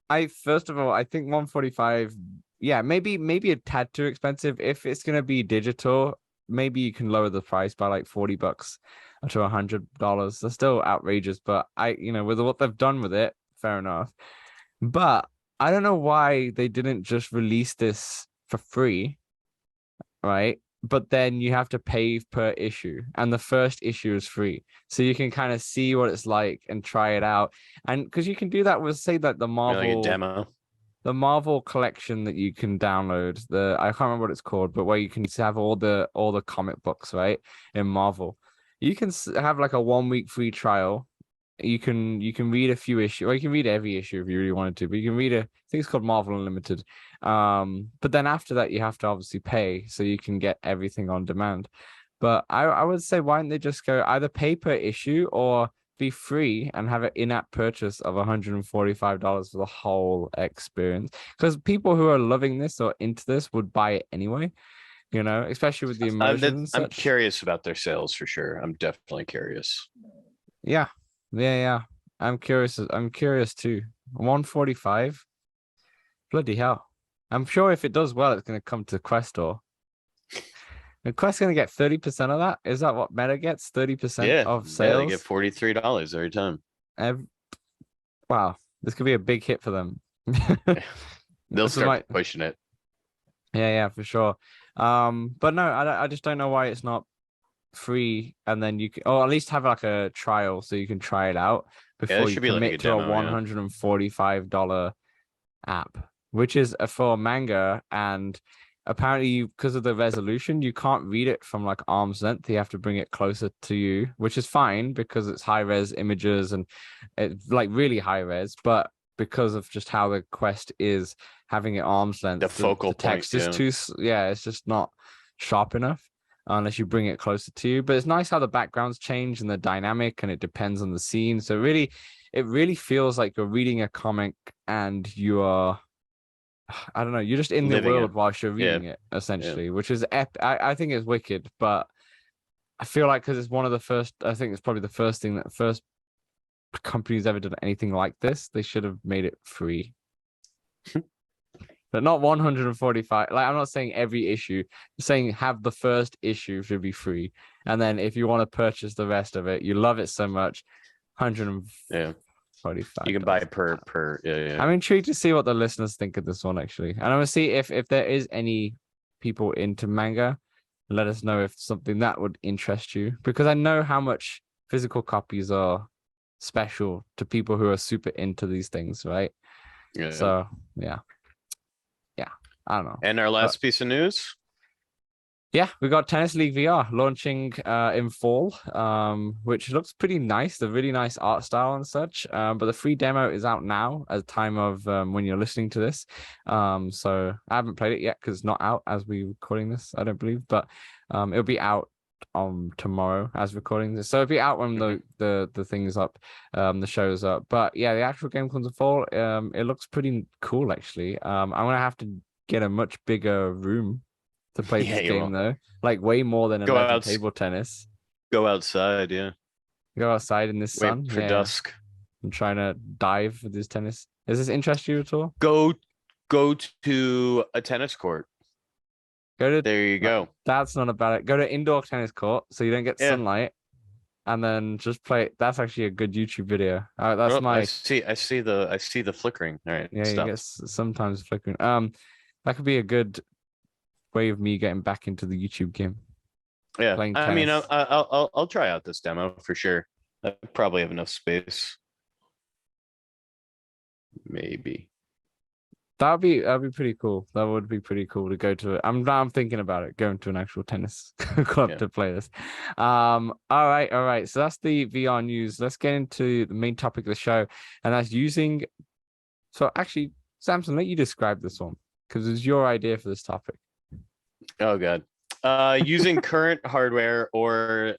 I think 145. Yeah, maybe a tad too expensive. If it's gonna be digital, maybe you can lower the price by like $40 to $100. They're still outrageous, but with what they've done with it, fair enough. But I don't know why they didn't just release this for free, right? But then you have to pay per issue, and the first issue is free, so you can kind of see what it's like and try it out. And because you can do that with, say, that the Marvel like a demo, the Marvel collection that you can download. I can't remember what it's called, but where you can have all the comic books, right? In Marvel, you can have like a 1 week free trial. You can read a few issues, or you can read every issue if you really wanted to, but you can read I think it's called Marvel Unlimited. But then after that you have to obviously pay, so you can get everything on demand. But I would say, why don't they just go either pay per issue or be free and have an in-app purchase of $145 for the whole experience? Because people who are loving this or into this would buy it anyway, especially with the immersion. I'm curious about their sales for sure. I'm definitely curious. Yeah. I'm curious too. 145. Bloody hell. I'm sure if it does well, it's going to come to Questor. The Quest's gonna get 30% of that. Is that what Meta gets? 30% Yeah, of yeah, they get sales? $43 every time. Wow, this could be a big hit for them. They'll This is start my pushing it. yeah, for sure. But no, I just don't know why it's not free, and then you can, or at least have like a trial so you can try it out Yeah, there before you should be like a commit to a demo. Yeah, $145 app, which is for manga. And apparently, because of the resolution, you can't read it from like arm's length. You have to bring it closer to you, which is fine because it's high res images and it's like really high res. But because of just how the Quest is having it arm's the length, focal the point. text is Yeah, too, yeah, it's just not sharp enough unless you bring it closer to you. But it's nice how the backgrounds change and the dynamic, and it depends on the scene. So really, it really feels like you're reading a comic and you are, I don't know, you're just in the living it. world whilst you're Yeah, reading it, yeah. essentially, which is I think it's wicked, but I feel like because it's one of the first, I think it's probably the first thing that first company's ever done anything like this, they should have made it free. But not 145. Like, I'm not saying every issue. I'm saying have the first issue should be free. And then if you want to purchase the rest of it, you love it so much, Yeah. $145. You can buy per. Yeah, yeah. I'm intrigued to see what the listeners think of this one, actually. And I'm gonna see if there is any people into manga. Let us know if something that would interest you, because I know how much physical copies are special to people who are super into these things, right? Yeah. So yeah, yeah. I don't know. And our But last piece of news. yeah, we got Tennis League VR launching in fall, which looks pretty nice. The really nice art style and such. But the free demo is out now at the time of when you're listening to this. So I haven't played it yet because it's not out as we recording this, I don't believe. But it'll be out on tomorrow as recording this. So it'll be out when the thing is up, the show's up. But yeah, the actual game comes in fall. It looks pretty cool actually. I'm gonna have to get a much bigger room to play Yeah, this you game will. though, like way more than Go 11 out. table tennis. Go outside. Yeah. Go outside in this Wait sun. for Yeah, dusk. I'm trying to dive with this tennis. Does this interest you at all? Go to a tennis court. Go to There you go. that's not about it. Go to indoor tennis court so you don't get Yeah. sunlight, and then just play. That's actually a good YouTube video. That's Oh, I my see. I see the flickering. All right, yeah. You stop. get sometimes flickering. That could be a good way of me getting back into the YouTube game, Yeah, playing I mean, tennis. I'll try out this demo for sure. I probably have enough space. Maybe. That'd be pretty cool. That would be pretty cool to go to it. I'm thinking about it, going to an actual tennis club Yeah. to play this. All right. So that's the VR news. Let's get into the main topic of the show, and that's using. So actually, Samson, let you describe this one because it's your idea for this topic. Oh god. Using current hardware or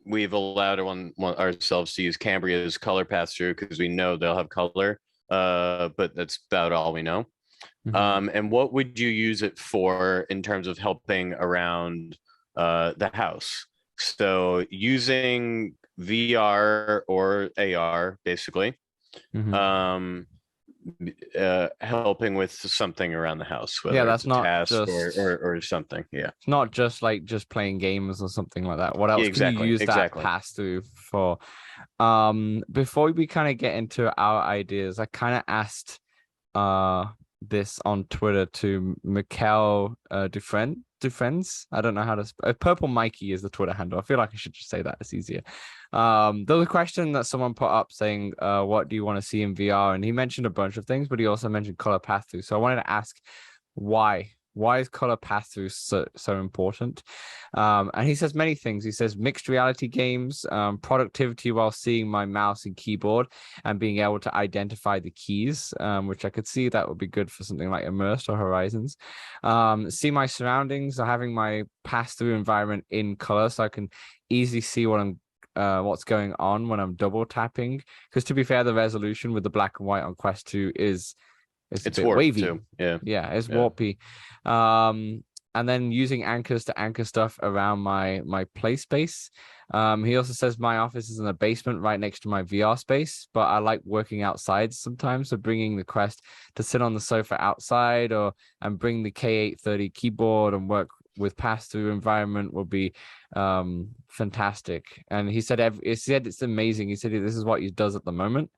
we've allowed ourselves to use Cambria's color pass-through because we know they'll have color. But that's about all we know. And what would you use it for in terms of helping around the house? So using VR or AR, basically, helping with something around the house, Yeah, whether that's it's a not task just or something. Yeah, it's not just like just playing games or something like that. What else can you exactly, use that exactly. pass through for? Before we kind of get into our ideas, I kind of asked this on Twitter to Mikkel Dufresne. I don't know how to Purple Mikey is the Twitter handle. I feel like I should just say that, it's easier. There was a question that someone put up saying, what do you want to see in VR? And he mentioned a bunch of things, but he also mentioned color path through. So I wanted to ask why. Why is color path through so important? And he says many things. He says mixed reality games, productivity while seeing my mouse and keyboard and being able to identify the keys, which I could see that would be good for something like Immersed or Horizons. See my surroundings, or having my pass-through environment in color so I can easily see what's going on when I'm double tapping. Because to be fair, the resolution with the black and white on Quest 2 is it's a bit warped wavy. too. Yeah, it's yeah. warpy. And then using anchors to anchor stuff around my play space. He also says my office is in a basement right next to my VR space, but I like working outside sometimes. So bringing the Quest to sit on the sofa outside, and bring the K830 keyboard and work with pass-through environment would be fantastic. And he said it's amazing. He said this is what he does at the moment.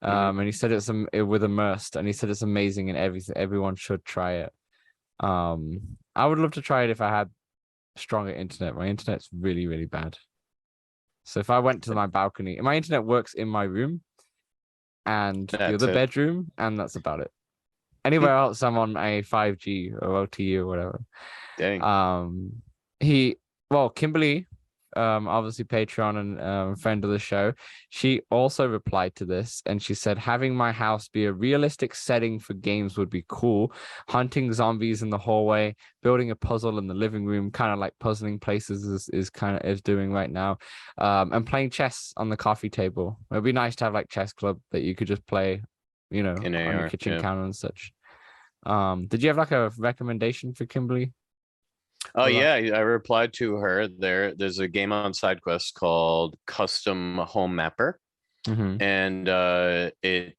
And he said it's with immersed, and he said it's amazing and everyone should try it. I would love to try it if I had stronger internet. My internet's really, really bad. So if I went to my balcony, my internet works in my room and the other bedroom, and that's about it. Anywhere else, I'm on a 5G or LTE or whatever. Dang. Kimberly, obviously Patreon and friend of the show, she also replied to this, and she said, having my house be a realistic setting for games would be cool. Hunting zombies in the hallway, building a puzzle in the living room, kind of like Puzzling Places is doing right now, and playing chess on the coffee table. It'd be nice to have like chess club that you could just play, on your kitchen counter and such. Did you have like a recommendation for Kimberly? Oh yeah, I replied to her. There's a game on SideQuest called Custom Home Mapper, and it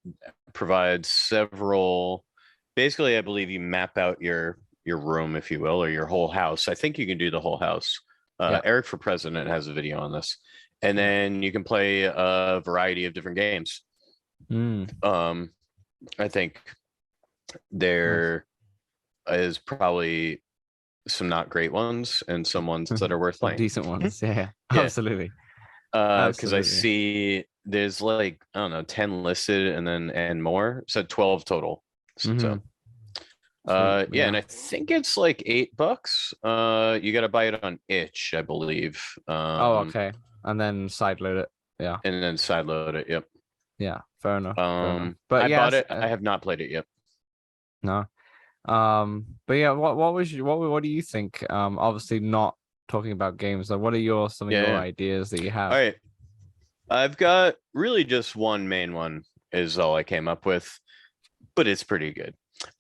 provides several. Basically, I believe you map out your room, if you will, or your whole house. I think you can do the whole house. Eric for President has a video on this, and then you can play a variety of different games. I think there is probably some not great ones and some ones that are worth playing. Decent ones, yeah. Absolutely. Because I see there's like, I don't know, 10 listed and more, so 12 total. So and I think it's like $8. You got to buy it on itch, I believe. Okay, and then sideload it. Yeah, and then sideload it. Yep. Yeah, fair enough. But I bought it. I have not played it yet. No. But yeah, what do you think? Obviously not talking about games. Like, what are some of your ideas that you have? All right. I've got really just one main one is all I came up with, but it's pretty good.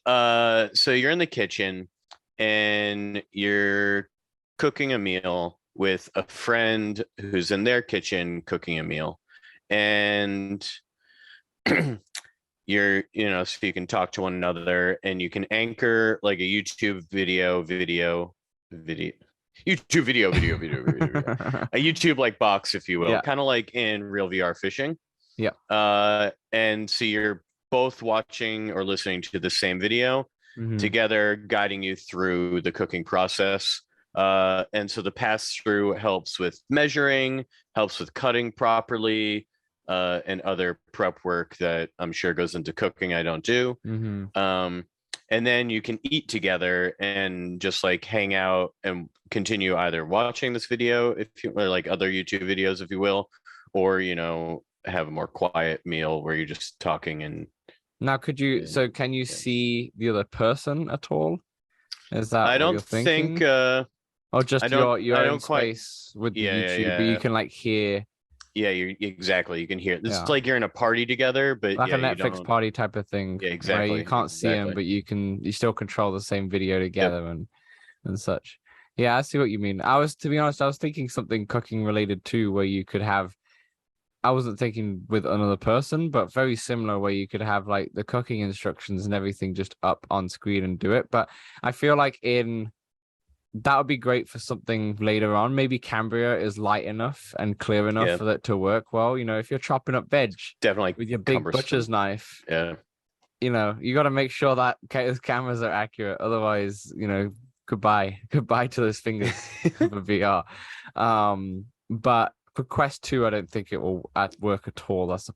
So you're in the kitchen and you're cooking a meal with a friend who's in their kitchen cooking a meal, and you're, so you can talk to one another, and you can anchor like a YouTube video, a YouTube like box, if you will, kind of like in real VR fishing. And so you're both watching or listening to the same video together, guiding you through the cooking process. And so the pass-through helps with measuring, helps with cutting properly, and other prep work that I'm sure goes into cooking I don't do. And then you can eat together and just like hang out and continue either watching this video, if you or like other YouTube videos, if you will, or have a more quiet meal where you're just talking. And now can you see the other person at all? Is that I don't think or just your own space with the YouTube, but you can like hear. Yeah, exactly. You can hear. It's like you're in a party together, but like a Netflix party type of thing. Yeah, exactly. Where you can't see them, but you still control the same video together and such. Yeah, I see what you mean. To be honest, I was thinking something cooking related too, where you could have. I wasn't thinking with another person, but very similar, where you could have like the cooking instructions and everything just up on screen and do it. But I feel like that would be great for something later on. Maybe Cambria is light enough and clear enough for that to work well. If you're chopping up veg, definitely with your big butcher's knife, you got to make sure that those cameras are accurate. Otherwise, goodbye to those fingers for VR. But for Quest 2, I don't think it will work at all. That's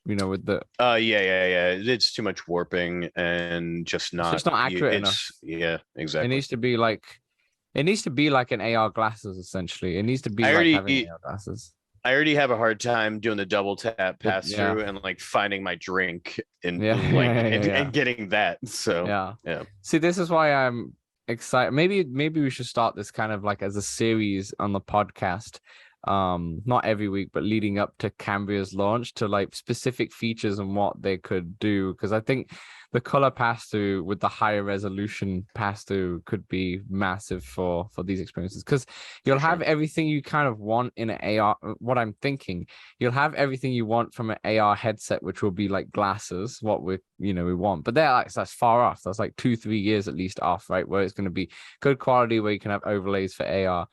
with the it's too much warping and just not. It's just not accurate enough. Yeah, exactly. It needs to be like an AR glasses, essentially. It needs to be like having AR glasses. I already have a hard time doing the double tap pass through and like finding my drink and and getting that. So yeah. See, this is why I'm excited. Maybe we should start this kind of like as a series on the podcast. Not every week, but leading up to Cambria's launch, to like specific features and what they could do. Because I think the color pass through with the higher resolution pass through could be massive for these experiences, because you'll have everything you kind of want in an AR. What I'm thinking, you'll have everything you want from an AR headset, which will be like glasses, what we want, but that's far off. That's like 2-3 years at least off, right? Where it's going to be good quality, where you can have overlays for AR.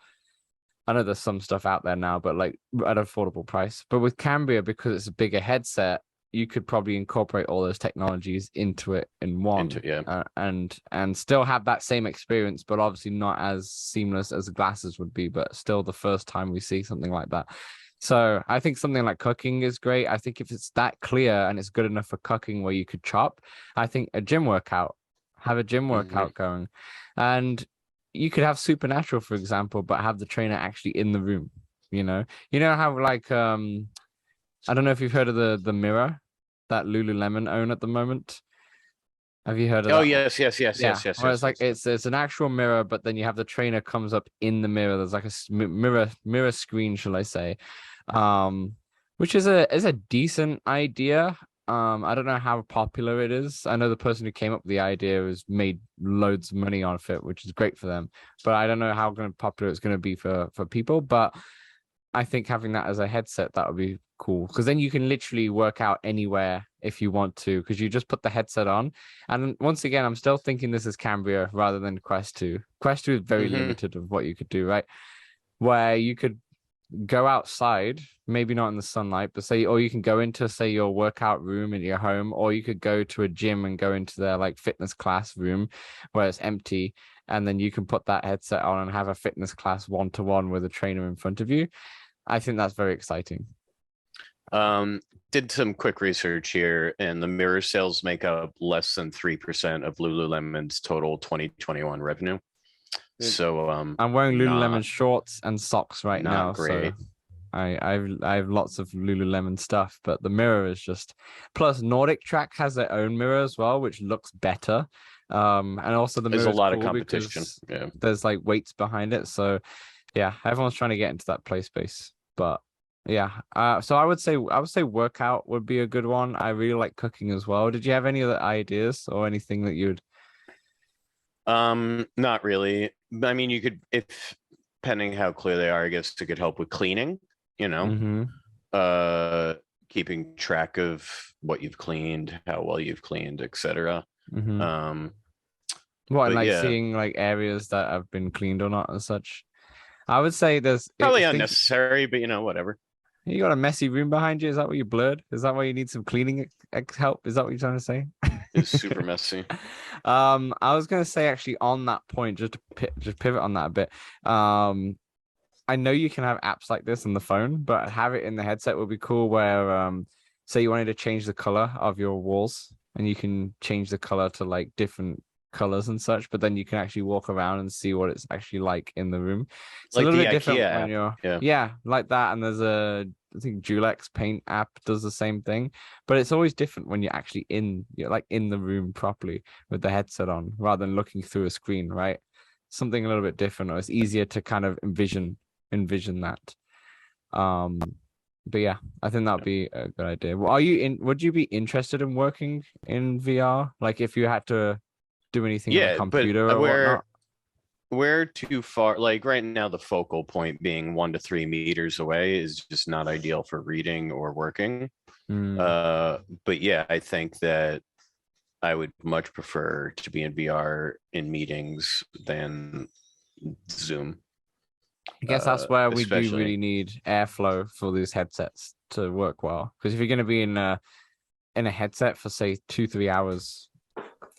I know there's some stuff out there now, but like at an affordable price. But with Cambria, because it's a bigger headset, you could probably incorporate all those technologies into it in one, and still have that same experience, but obviously not as seamless as the glasses would be, but still the first time we see something like that. So I think something like cooking is great. I think if it's that clear and it's good enough for cooking where you could chop, I think have a gym workout going. And you could have Supernatural, for example, but have the trainer actually in the room. You know how like I don't know if you've heard of the mirror that Lululemon own at the moment. Have you heard of that? Oh, yes. Well, it's like it's an actual mirror, but then you have the trainer comes up in the mirror. There's like a mirror screen, shall I say, which is a decent idea. I don't know how popular it is. I know the person who came up with the idea has made loads of money off it, which is great for them. But I don't know how popular it's going to be for people. But I think having that as a headset, that would be cool, because then you can literally work out anywhere if you want to, because you just put the headset on. And once again, I'm still thinking this is Cambria rather than Quest 2. Quest 2 is very limited of what you could do, right? Where you could go outside, maybe not in the sunlight, but or you can go into, say, your workout room in your home, or you could go to a gym and go into their like fitness class room where it's empty, and then you can put that headset on and have a fitness class 1-to-1 with a trainer in front of you. I think that's very exciting. Did some quick research here, and the mirror sales make up less than 3% of Lululemon's total 2021 revenue. So I'm wearing Lululemon shorts and socks right now. Great. So I have lots of Lululemon stuff, but the mirror is just, plus Nordic Track has their own mirror as well, which looks better. And also there's a lot of competition. Yeah. There's like weights behind it. So yeah, everyone's trying to get into that play space. But yeah, so I would say workout would be a good one. I really like cooking as well. Did you have any other ideas or anything that you'd? Not really. I mean, you could, if depending how clear they are, I guess it could help with cleaning, keeping track of what you've cleaned, how well you've cleaned, etc. Seeing like areas that have been cleaned or not and such. I would say there's probably unnecessary, but whatever. You got a messy room behind you. Is that what you blurred? Is that why you need some cleaning help? Is that what you're trying to say? It's super messy. I was gonna say, actually, on that point, just pivot on that a bit. I know you can have apps like this on the phone, but have it in the headset would be cool. Where say you wanted to change the color of your walls, and you can change the color to like different colors and such, but then you can actually walk around and see what it's actually like in the room. It's like a little bit different when you're like that. And there's I think Dulex Paint app does the same thing, but it's always different when you're actually you're like in the room properly with the headset on rather than looking through a screen, right? Something a little bit different, or it's easier to kind of envision that. But yeah, I think that'd be a good idea. Well, would you be interested in working in VR? Like if you had to do anything on a computer or whatnot? We're too far. Like right now, the focal point being 1 to 3 meters away is just not ideal for reading or working. But yeah, I think that I would much prefer to be in VR in meetings than Zoom. I guess that's where we do really need airflow for these headsets to work well. Because if you're going to be in a headset for say 2-3 hours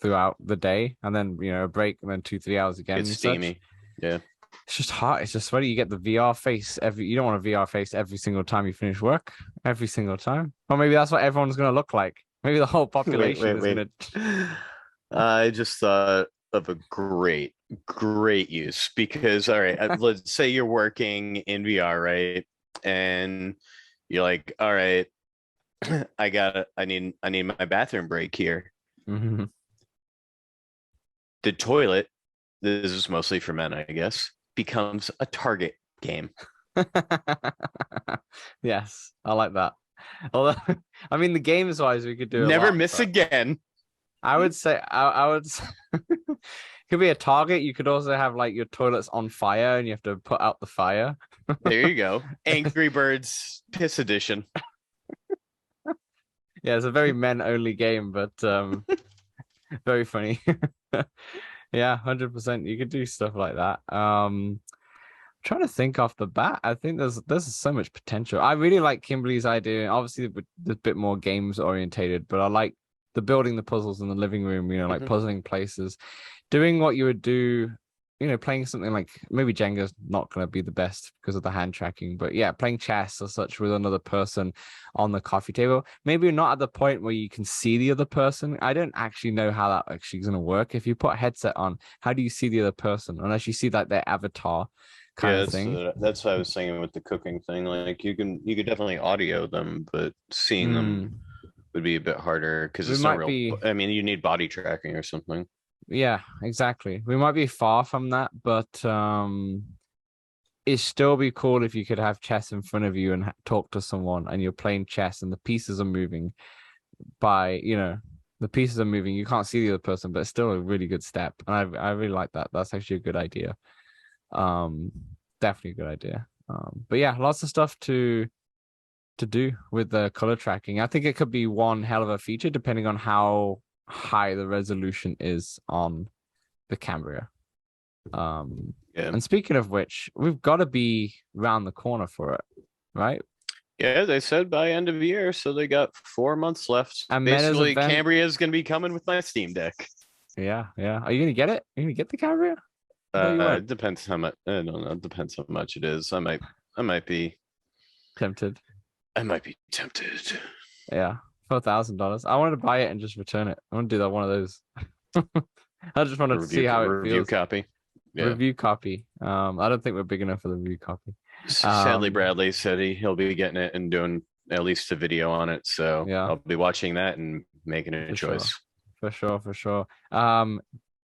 throughout the day, and then a break, and then 2-3 hours again, it's steamy. Yeah, it's just hot. It's just sweaty. You get the VR face you don't want a VR face every single time you finish work, every single time. Or maybe that's what everyone's going to look like. Maybe the whole population is going to. I just thought of a great use, because all right, let's say you're working in VR, right, and you're like, all right, I need my bathroom break here. The toilet, this is mostly for men, I guess, becomes a target game. Yes, I like that. Although, I mean, the games wise, we could do never miss again. I would say I would could be a target. You could also have like your toilets on fire and you have to put out the fire. There you go. Angry Birds Piss Edition. Yeah, it's a very men only game, but very funny. Yeah, 100%. You could do stuff like that. Trying to think off the bat. I think there's so much potential. I really like Kimberly's idea. Obviously, there's a bit more games orientated, but I like the building the puzzles in the living room, like puzzling places, doing what you would do, playing something like maybe Jenga's not going to be the best because of the hand tracking, but yeah, playing chess or such with another person on the coffee table. Maybe not at the point where you can see the other person. I don't actually know how that actually is going to work. If you put a headset on, how do you see the other person unless you see like their avatar kind Yeah, of thing? that's what I was saying with the cooking thing. Like you could definitely audio them, but seeing them Hmm. would be a bit harder because We it's no might real. be, I mean, you need body tracking or something. yeah, exactly. We might be far from that, but it'd still be cool if you could have chess in front of you and talk to someone and you're playing chess and the pieces are moving the pieces are moving. You can't see the other person, but it's still a really good step. And I really like that. That's actually a good idea. Um, Definitely a good idea. But yeah, lots of stuff to do with the color tracking. I think it could be one hell of a feature depending on how high the resolution is on the Cambria. Yeah. And speaking of which, we've got to be round the corner for it, right? Yeah, they said by end of year, so they got 4 months left. And Meta's Basically, event, Cambria is going to be coming with my Steam Deck. yeah, yeah. Are you gonna get it? Are you gonna get the Cambria? I thought you weren't It depends how much. I don't know. It depends how much it is. I might be. tempted. I might be tempted. Yeah, $4,000. I wanted to buy it and just return it. I want to do that one of those. I just wanted to see how it Review feels. copy. Yeah. Review copy. I don't think we're big enough for the review copy. Sadly, Bradley said he'll be getting it and doing at least a video on it. So Yeah, I'll be watching that and making a for choice. sure. For sure, for sure.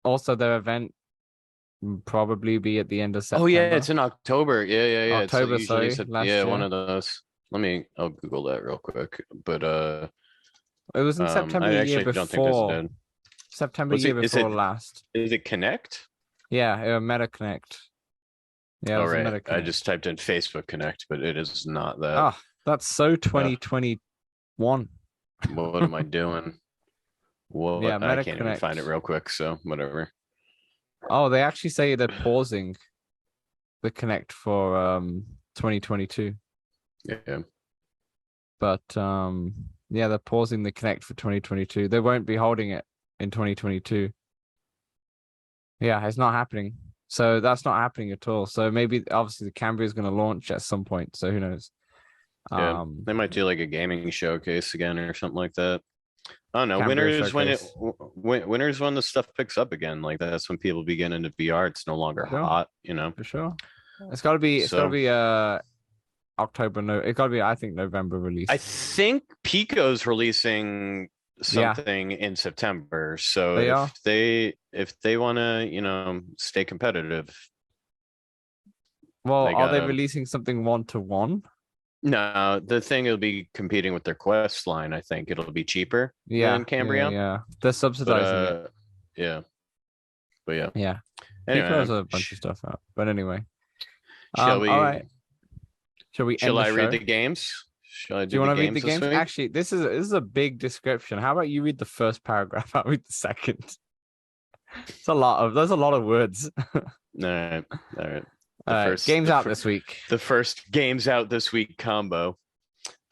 Also their event will probably be at the end of Oh yeah, September. it's in October. Yeah. October, It's usually sorry, last yeah, year. one of those. I'll Google that real quick. But It was in September I the year actually don't think this before. did. September year before last. Is it Connect? Yeah, Meta Connect. Yeah, it Oh was a right. Meta I Connect. just typed in Facebook Connect, but it is not that. Oh, that's so 2021. What am I doing? What Yeah, I Meta can't even Connect. find it real quick, so whatever. Oh, they actually say they're pausing the Connect for 2022. Yeah. But yeah, they're pausing the Connect for 2022. They won't be holding it in 2022. Yeah, it's not happening. So that's not happening at all. So maybe obviously the Cambria is going to launch at some point. So who knows? Yeah. They might do like a gaming showcase again or something like that. I don't know. Cambria Winter's when the stuff picks up again. Like that's when people begin into VR. It's no longer hot, For sure. It's gotta be October, no, it gotta be, I think, November release. I think Pico's releasing something in September. So if they want to, stay competitive. Well, are they releasing something 1-to-1? No, the thing will be competing with their Quest line. I think it'll be cheaper than Cambria. Yeah. They're subsidizing it. Yeah. But yeah. Yeah. Anyway, Pico has a bunch of stuff out. But anyway. Shall we? All right. Shall I read the games? Shall I do you want to read the games? Week? Actually, this is a big description. How about you read the first paragraph? I'll read the second. There's a lot of words. All right. First games out this week. The first games out this week combo.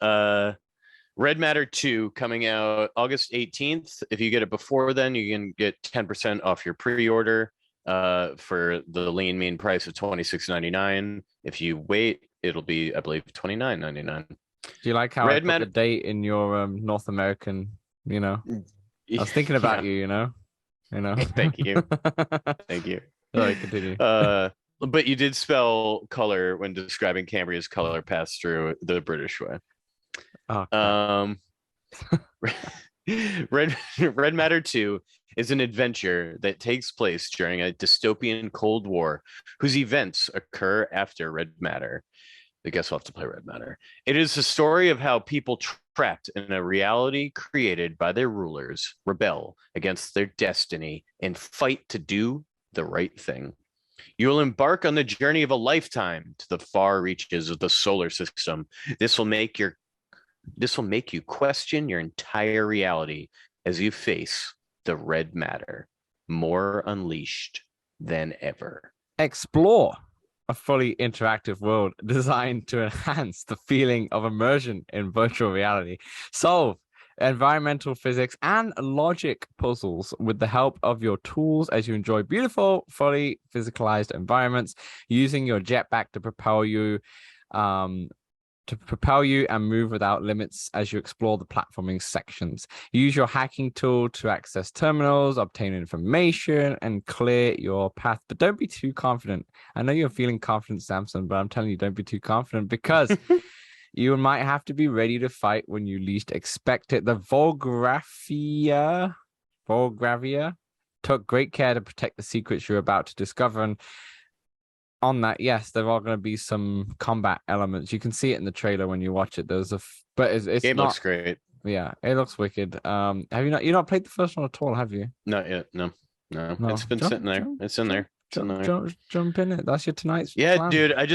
Red Matter 2 coming out August 18th. If you get it before then, you can get 10% off your pre-order for the lean mean price of $26.99. If you wait, it'll be, I believe, $29.99. Do you like how I put the date in your North American, I was thinking about you. Thank you. Thank you. All right, continue. But you did spell color when describing Cambria's color pass-through the British way. Oh, Red Matter 2 is an adventure that takes place during a dystopian Cold War whose events occur after Red Matter. I guess we'll have to play Red Matter. It is the story of how people trapped in a reality created by their rulers, rebel against their destiny, and fight to do the right thing. You will embark on the journey of a lifetime to the far reaches of the solar system. This will make you question your entire reality as you face the red matter, more unleashed than ever. Explore a fully interactive world designed to enhance the feeling of immersion in virtual reality. Solve environmental physics and logic puzzles with the help of your tools as you enjoy beautiful, fully physicalized environments, using your jetpack to propel you and move without limits as you explore the platforming sections. Use your hacking tool to access terminals, obtain information, and clear your path. But don't be too confident. I know you're feeling confident, Samson, but I'm telling you, don't be too confident, because you might have to be ready to fight when you least expect it. The Volgravia took great care to protect the secrets you're about to discover. And on that, yes, there are going to be some combat elements. You can see it in the trailer when you watch it. But it's Game not, looks great. Yeah, it looks wicked. Have you not played the first one at all? Have you? Not yet. No. It's been sitting there. It's in there. Jump in it. That's your tonight's plan. Dude. I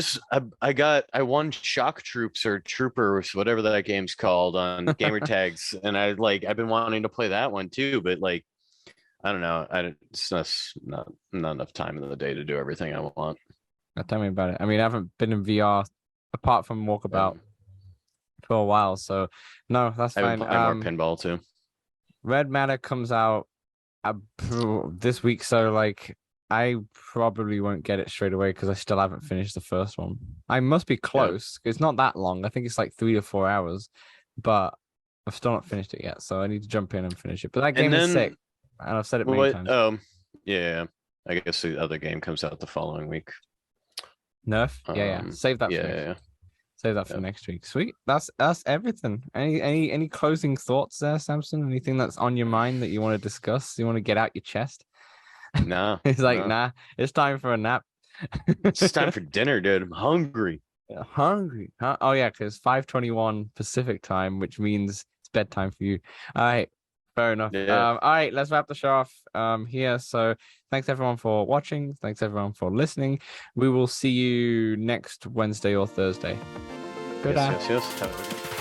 won Shock Troops or Troopers, whatever that game's called, on gamer tags, and I've been wanting to play that one too, but like, I don't know. It's not enough time in the day to do everything I want. Tell me about it. I mean, I haven't been in VR apart from Walkabout for a while, so no, that's fine. I've been playing more pinball too. Red Matter comes out this week, so like, I probably won't get it straight away because I still haven't finished the first one. I must be close. It's not that long. I think it's like 3 to 4 hours, but I've still not finished it yet, so I need to jump in and finish it. But that game is sick, and I've said it many times. Yeah. I guess the other game comes out the following week. Nerf? Yeah. Save that for next. Save that for next week. Sweet. That's everything. Any closing thoughts there, Samson? Anything that's on your mind that you want to discuss? You want to get out your chest? No. It's like, nah, it's time for a nap. It's time for dinner, dude. I'm hungry. Hungry? Huh? Oh yeah, because 5:21 Pacific time, which means it's bedtime for you. All right. Fair enough. Yeah. All right, let's wrap the show off here. So thanks everyone for watching. Thanks everyone for listening. We will see you next Wednesday or Thursday. Good Yes. Have a good